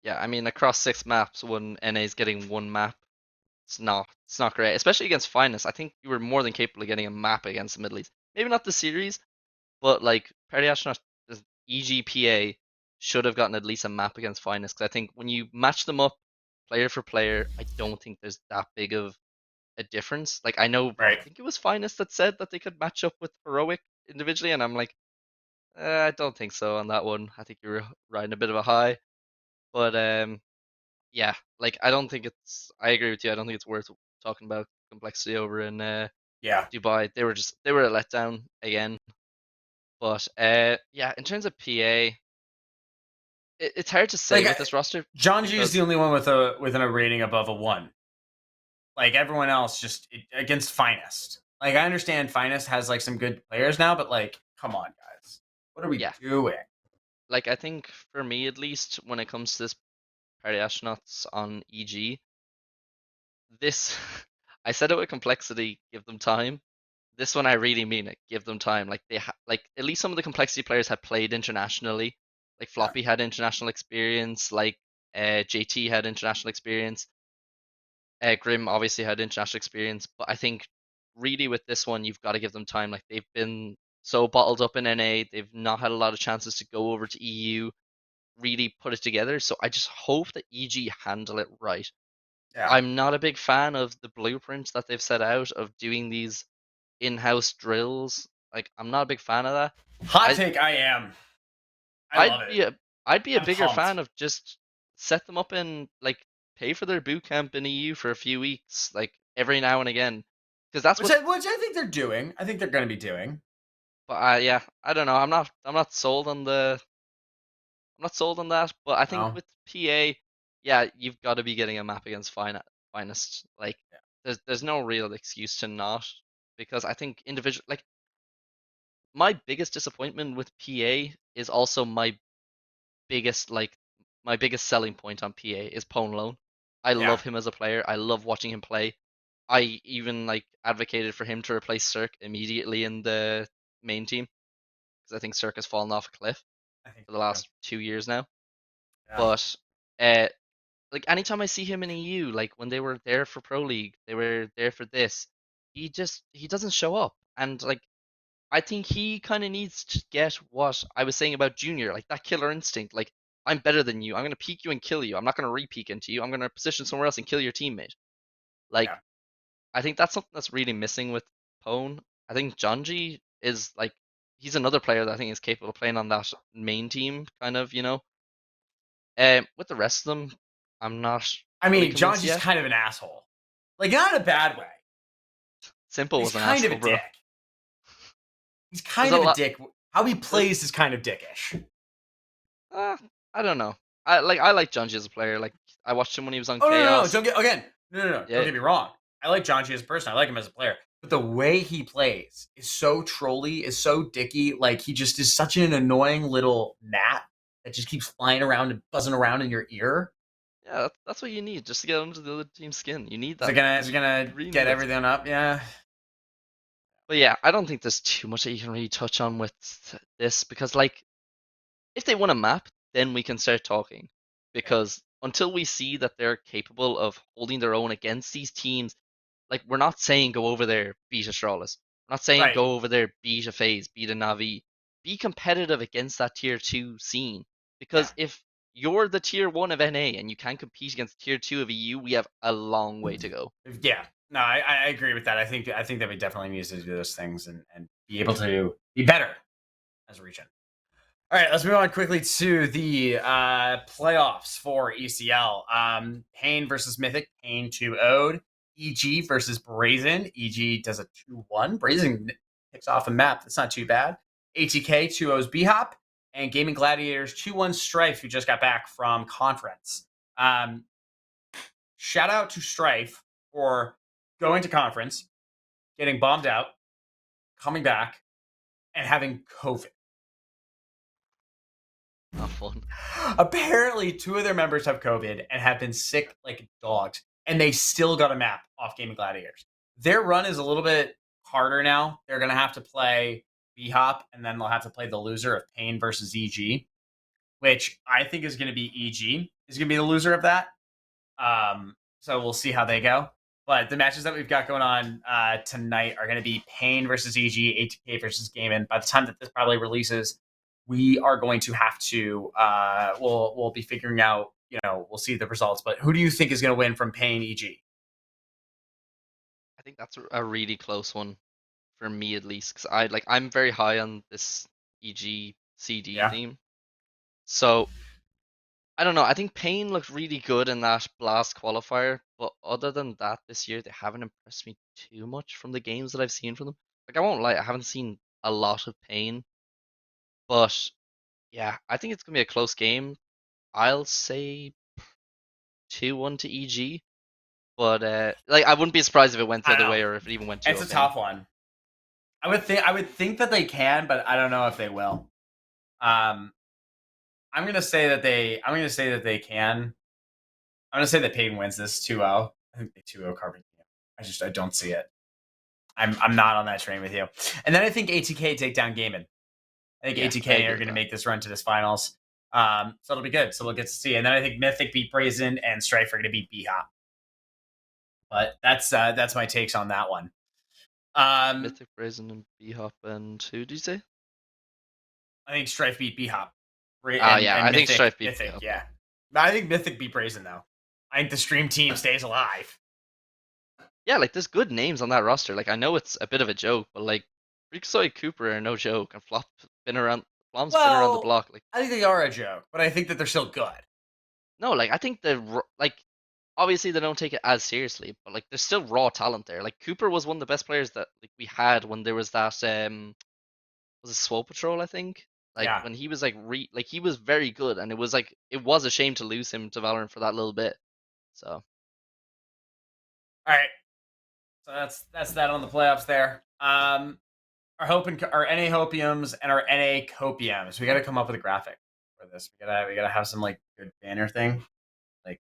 Yeah, I mean across 6 maps, when NA is getting 1 map, it's not great, especially against Finest. I think you were more than capable of getting a map against the Middle East. Maybe not the series, but like Party Astronaut, EG.PA should have gotten at least a map against Finest. Because I think when you match them up player for player, I don't think there's that big of a difference. Like I know,
Right.
I think it was Finest that said that they could match up with Heroic individually, and I'm like, I don't think so on that one. I think you were riding a bit of a high, but yeah, like I don't think it's. I agree with you. I don't think it's worth talking about Complexity over in
Yeah.
Dubai. They were a letdown again. But yeah, in terms of PA, it's hard to say
Like
with this roster.
John G is
Because
the only one with a rating above a 1. Like everyone else, just against Finest. Like I understand Finest has like some good players now, but like, come on, guys, what are we
yeah,
doing?
like I think for me at least, when it comes to this Party Astronauts on EG, this I said it with Complexity, give them time. This one I really mean it, give them time. Like like at least some of the Complexity players had played internationally. Like
Yeah.
Floppy had international experience. Like JT had international experience. Grim obviously had international experience, but I think really with this one, you've got to give them time. Like they've been so bottled up in NA, they've not had a lot of chances to go over to EU, really put it together. So I just hope that EG handle it right.
Yeah.
I'm not a big fan of the blueprint that they've set out of doing these in-house drills. Like I'm not a big fan of that.
Hot
I
take. I am. I
I'd
love
be
it.
a
I'm
bigger
pumped.
fan of just set them up in like pay for their boot camp in EU for a few weeks, like every now and again, because that's what.
Which I think they're doing. I think they're going to be doing.
But yeah, I don't know. I'm not sold on the. I'm not sold on that. But I think
No.
with PA, yeah, you've got to be getting a map against Finest. Like
Yeah.
there's no real excuse to not, because I think individual like my biggest disappointment with PA is also my biggest selling point on PA is Pone Lone. I
Yeah.
love him as a player. I love watching him play. I even like advocated for him to replace Cirque immediately in the main team because I think Cirque has fallen off a cliff
I think
for the
so too.
last 2 years now.
Yeah.
But uh, like anytime I see him in EU, like when they were there for Pro League, they were there for this. He doesn't show up, and like I think he kind of needs to get what I was saying about Junior, like that killer instinct. Like, I'm better than you. I'm going to peek you and kill you. I'm not going to re-peek into you. I'm going to position somewhere else and kill your teammate. Like,
Yeah.
I think that's something that's really missing with Pone. I think Jonji is like, he's another player that I think is capable of playing on that main team, kind of, you know. With the rest of them, I'm not
I
fully
mean,
convinced
John's just
yet.
kind of an asshole. Like not in a bad way.
Simple
He's
was an
kind of a
asshole, bro.
dick. He's
There's
kind
a
of a
lot.
dick. How he
There,
plays is kind of dickish.
uh, I don't know. I like Jonji as a player. Like I watched him when he was on
Oh no, no, no!
Chaos.
Don't get again. No, no, no! Don't
Yeah,
get me wrong. I like Janchi as a person. I like him as a player. But the way he plays is so trolly, is so dicky. Like, he just is such an annoying little gnat that just keeps flying around and buzzing around in your ear.
Yeah, that's what you need just to get under the other team's skin. You need
Is it
that.
gonna is it
You
gonna
really need
get
that.
everything up? Yeah.
But yeah, I don't think there's too much that you can really touch on with this because, like, if they want a map, then we can start talking. Because until we see that they're capable of holding their own against these teams, like, we're not saying go over there, beat Astralis. We're not saying
Right.
go over there, beat a FaZe, beat a Navi. Be competitive against that tier 2 scene.
Yeah.
Because if you're the tier 1 of NA and you can't compete against tier 2 of EU, we have a long way to go.
Yeah. No, I agree with that. I think that we definitely need to do those things and be able to be better as a region. All right, let's move on quickly to the playoffs for ECL. Pain versus Mythic. Pain 2-0'd. EG versus Brazen. EG does a 2-1. Brazen picks off a map. That's not too bad. ATK 2-0's B-Hop. And Gaming Gladiators 2-1 Strife, who just got back from conference. Shout out to Strife for going to conference, getting bombed out, coming back, and having COVID.
Not fun.
Apparently, 2 of their members have COVID and have been sick like dogs, and they still got a map off Gaming Gladiators. Their run is a little bit harder now. They're going to have to play B-Hop, and then they'll have to play the loser of Pain versus EG, which I think is going to be EG, is going to be the loser of that. So we'll see how they go. But the matches that we've got going on tonight are going to be Pain versus EG, ATK versus Gaming. By the time that this probably releases, we are going to have to we'll be figuring out, we'll see the results. But who do you think is going to win from Pain EG?
I think that's a really close one for me at least, because I'm very high on this EG CD
Yeah.
theme. So I don't know. I think Pain looked really good in that Blast qualifier, but other than that, this year they haven't impressed me too much from the games that I've seen from them. Like, I won't lie, I haven't seen a lot of Pain, but yeah, I think it's gonna be a close game. I'll say 2-1 to EG, but like, I wouldn't be surprised if it went the
I don't
other
know.
way or if it even went
It's
2-0
a
Pain.
tough one. I would think that they can, but I don't know if they will. I'm gonna say that they can. I'm gonna say that Pain wins this 2-0. I think they 2-0 Carbon. I don't see it. I'm not on that train with you. And then I think ATK take down Gaiman. I think
Yeah, I
ATK
agree
are
with
going to
that.
make this run to this finals. So it'll be good. So we'll get to see. And then I think Mythic beat Brazen and Strife are going to beat B-Hop. But that's my takes on that one.
Mythic, Brazen, and B-Hop, and who did you say?
I think Strife beat B-Hop.
Yeah,
And
I think Strife beat
Mythic,
B-Hop.
yeah. I think Mythic beat Brazen, though. I think the stream team stays alive.
Yeah, like, there's good names on that roster. Like, I know it's a bit of a joke, but like Freakazoid, Cooper are no joke, and Flom's been around the
Well,
block. Like,
I think they are a joke, but I think that they're still good.
no, like, I think like, obviously they don't take it as seriously, but like, there's still raw talent there. Like, Cooper was one of the best players that, like, we had when there was that was it Swole Patrol, I think. Like,
Yeah.
when he was like he was very good, and it was a shame to lose him to Valorant for that little bit. So
All right. So that's that on the playoffs there. Our NA Hopiums and our NA Copiums. We got to come up with a graphic for this. We gotta have some like good banner thing. Like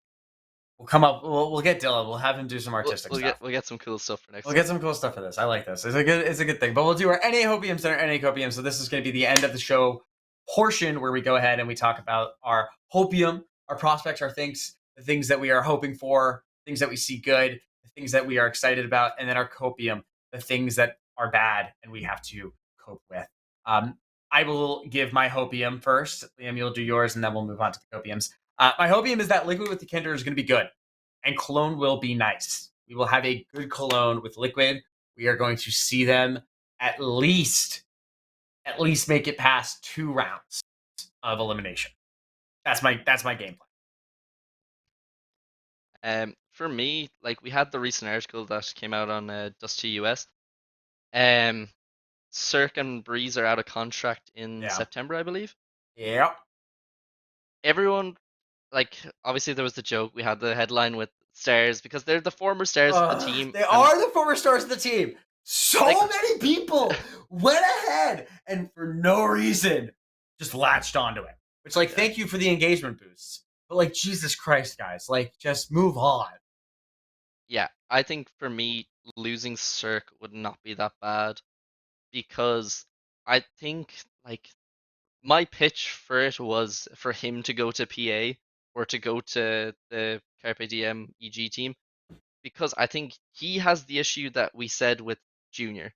we'll get Dylan. We'll have him do some artistic stuff.
we'll get some cool stuff for next
We'll
time.
get some cool stuff for this. I like this. It's a good thing. But we'll do our NA Hopiums and our NA Copiums. So this is going to be the end of the show portion where we go ahead and we talk about our Hopium, our prospects, the things that we are hoping for, things that we see good, the things that we are excited about, and then our Copium, the things that are bad and we have to cope with. I will give my Hopium first. Liam, you'll do yours, and then we'll move on to the Copiums. My Hopium is that Liquid with YEKINDAR is going to be good, and Cologne will be nice. We will have a good Cologne with Liquid. We are going to see them at least make it past 2 rounds of elimination. That's my game plan.
For me, like, we had the recent article that came out on Dust2 US. Cirque and Breeze are out of contract in
Yeah.
September, I believe.
Yep.
Everyone, like, obviously there was the joke. We had the headline with stars because they're the former stars of the team.
They
And
are the former stars of the team. So
like,
many people went ahead and for no reason just latched onto it. Which, like, thank you for the engagement boosts. But, like, Jesus Christ, guys, like, just move on.
yeah, I think for me, losing Cirque would not be that bad because I think like my pitch for it was for him to go to PA or to go to the Carpe Diem EG team because I think he has the issue that we said with Junior.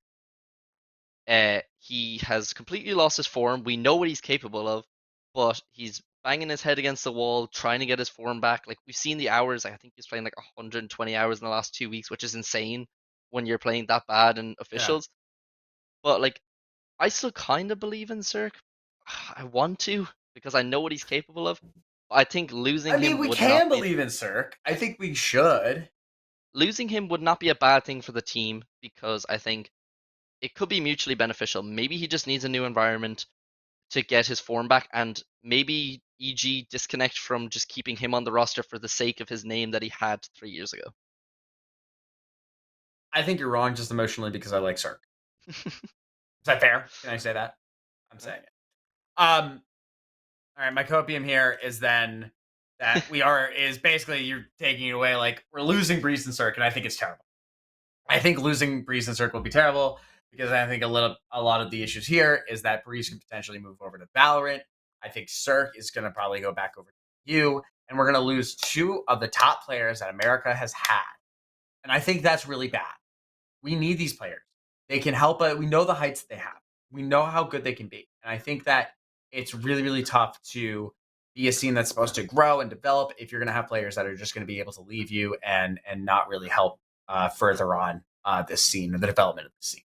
He has completely lost his form. We know what he's capable of, but he's banging his head against the wall, trying to get his form back. Like we've seen the hours. I think he's playing like 120 hours in the last 2 weeks, which is insane when you're playing that bad in
Yeah.
officials. But like, I still kind of believe in Cirque. I want to because I know what he's capable of. I think losing
I mean,
him
we
would
can
not be
believe in Cirque. I think we should.
losing him would not be a bad thing for the team because I think it could be mutually beneficial. Maybe he just needs a new environment to get his form back, and maybe EG disconnect from just keeping him on the roster for the sake of his name that he had 3 years ago.
I think you're wrong just emotionally because I like Cirque. Is that fair? Can I say that? I'm saying it. All right, my copium here is then that is basically you're taking it away. Like, we're losing Breeze and Cirque, and I think it's terrible. I think losing Breeze and Cirque will be terrible because I think a lot of the issues here is that Breeze can potentially move over to Valorant. I think Cirque is going to probably go back over to you, and we're going to lose two of the top players that America has had. And I think that's really bad. We need these players. They can help us. We know the heights that they have. We know how good they can be. And I think that it's really, really tough to be a scene that's supposed to grow and develop if you're going to have players that are just going to be able to leave you and not really help further on this scene or the development of the scene.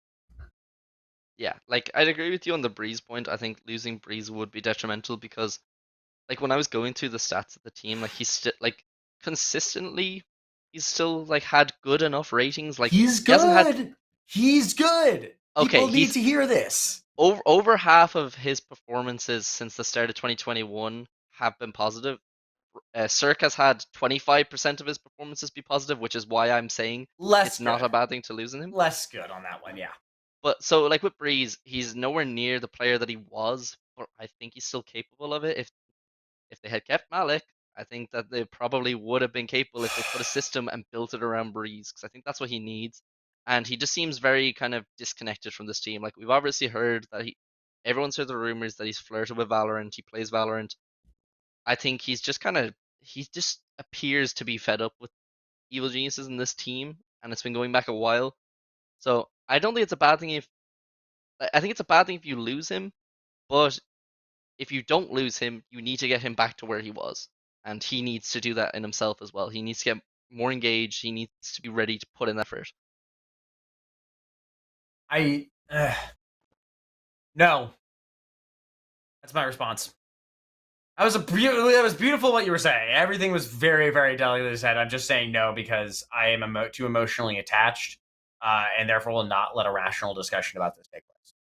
Yeah, like I'd agree with you on the Breeze point. I think losing Breeze would be detrimental because, like, when I was going through the stats of the team, like he's still like consistently, he's still like had good enough ratings. Like
He's
he hasn't had
good. He's good.
okay,
People need
he's
to hear this.
over half of his performances since the start of 2021 have been positive. Cirque has had 25% of his performances be positive, which is why I'm saying
Less
it's not
good.
a bad thing to losing him.
Less good on that one, yeah.
But so like with Breeze, he's nowhere near the player that he was, but I think he's still capable of it. If they had kept Malik, I think that they probably would have been capable if they put a system and built it around Breeze, because I think that's what he needs. And he just seems very kind of disconnected from this team. Like we've obviously heard that everyone's heard the rumors that he's flirted with Valorant. He plays Valorant. I think he just appears to be fed up with Evil Geniuses in this team, and it's been going back a while. So I don't think it's a bad thing if I think it's a bad thing if you lose him, but if you don't lose him, you need to get him back to where he was, and he needs to do that in himself as well. He needs to get more engaged. He needs to be ready to put in effort.
No. That's my response. That was beautiful what you were saying. Everything was very, very delicately said. I'm just saying no because I am too emotionally attached, and therefore will not let a rational discussion about this take place.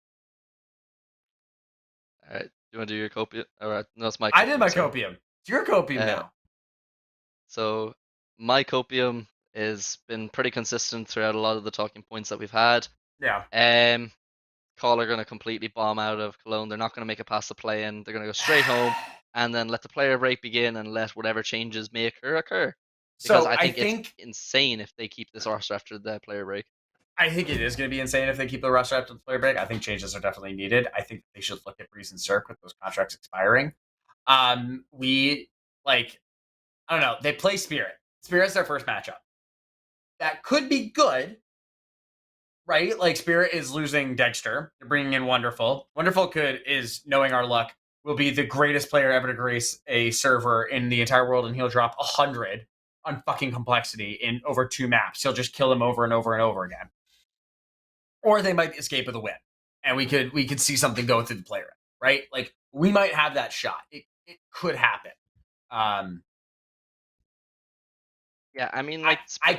All right, you want to do your copium? All right, no, it's my.
I did my
sorry.
copium. It's your copium now.
So my copium has been pretty consistent throughout a lot of the talking points that we've had.
Yeah.
Call are going to completely bomb out of Cologne. They're not going to make it past the play-in. They're going to go straight home and then let the player break begin and let whatever changes may occur. Because
So
I
I
think it's
think
insane if they keep this roster after the player break.
I think it is going to be insane if they keep the roster after the player break. I think changes are definitely needed. I think they should look at Breeze and Cirque with those contracts expiring. We like I don't know. They play Spirit. Spirit's their first matchup. That could be good, right? Like Spirit is losing Dexter. They're bringing in Wonderful. Wonderful is knowing our luck will be the greatest player ever to grace a server in the entire world, and he'll drop 100 on fucking Complexity in over 2 maps. He'll just kill them over and over and over again. Or they might escape with a win, and we could see something go through the player, right? Like we might have that shot. It could happen.
Yeah, I mean, like
I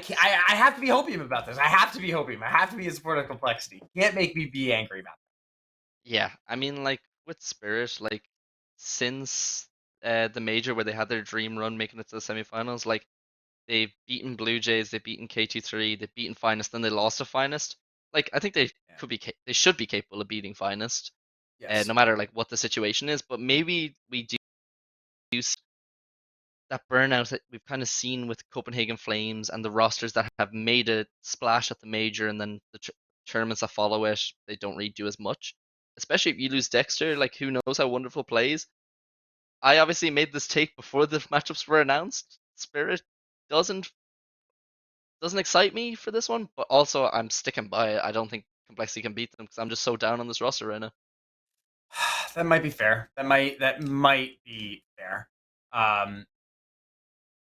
have to be hopium about this. I have to be hopium. I have to be in support of Complexity. You can't make me be angry about that.
yeah, I mean, like with Spirit, like since the major where they had their dream run making it to the semifinals, like they've beaten Blue Jays, they've beaten K23, they've beaten Finest, then they lost to Finest. Like I think they they should be capable of beating Finest,
Yes.
no matter like what the situation is. But maybe we do see that burnout that we've kind of seen with Copenhagen Flames and the rosters that have made a splash at the major, and then the tournaments that follow it, they don't really do as much. Especially if you lose Dexter, like who knows how wonderful plays. I obviously made this take before the matchups were announced. Spirit doesn't excite me for this one, but also I'm sticking by it. I don't think Complexity can beat them because I'm just so down on this roster right now.
That might be fair. That might be fair. I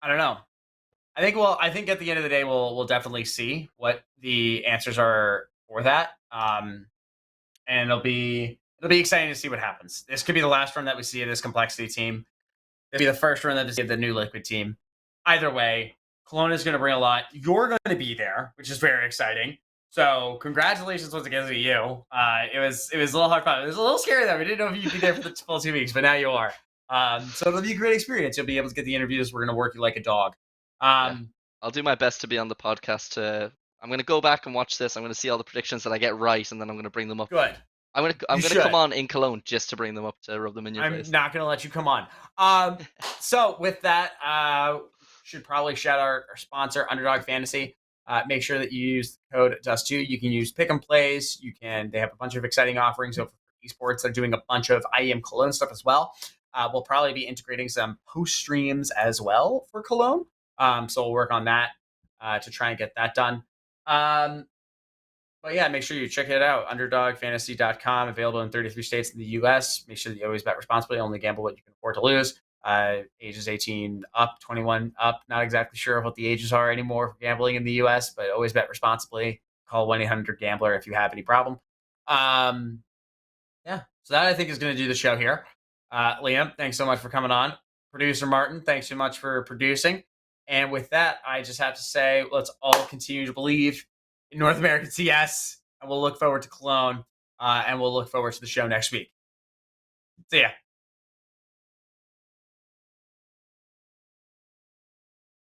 don't know. I think at the end of the day we'll definitely see what the answers are for that. And it'll be exciting to see what happens. This could be the last run that we see of this Complexity team. It'll be the first run that we see of the new Liquid team. Either way, Cologne is going to bring a lot. You're going to be there, which is very exciting. So congratulations once again to you. It was a little hard fun. It was a little scary though. We didn't know if you'd be there for the full 2 weeks, but now you are. So it'll be a great experience. You'll be able to get the interviews. We're going to work you like a dog.
Yeah. I'll do my best to be on the podcast. I'm going to go back and watch this. I'm going to see all the predictions that I get right, and then I'm going to bring them up.
Good.
I'm going to come on in Cologne just to bring them up to rub them in your face.
I'm not going to let you come on. So with that, should probably shout out our sponsor, Underdog Fantasy. Make sure that you use the code Dust2. You can use Pick 'em Plays. They have a bunch of exciting offerings over for esports. They're doing a bunch of IEM Cologne stuff as well. We'll probably be integrating some post streams as well for Cologne. So we'll work on that to try and get that done. But yeah, make sure you check it out. UnderdogFantasy.com, available in 33 states in the U.S. Make sure that you always bet responsibly. Only gamble what you can afford to lose. Ages 18 up, 21 up. Not exactly sure what the ages are anymore for gambling in the U.S., but always bet responsibly. Call 1-800-GAMBLER if you have any problem. Yeah, so that I think is going to do the show here. Liam, thanks so much for coming on. Producer Martin, thanks so much for producing. And with that, I just have to say, let's all continue to believe in North American CS, and we'll look forward to Cologne, and we'll look forward to the show next week. See ya.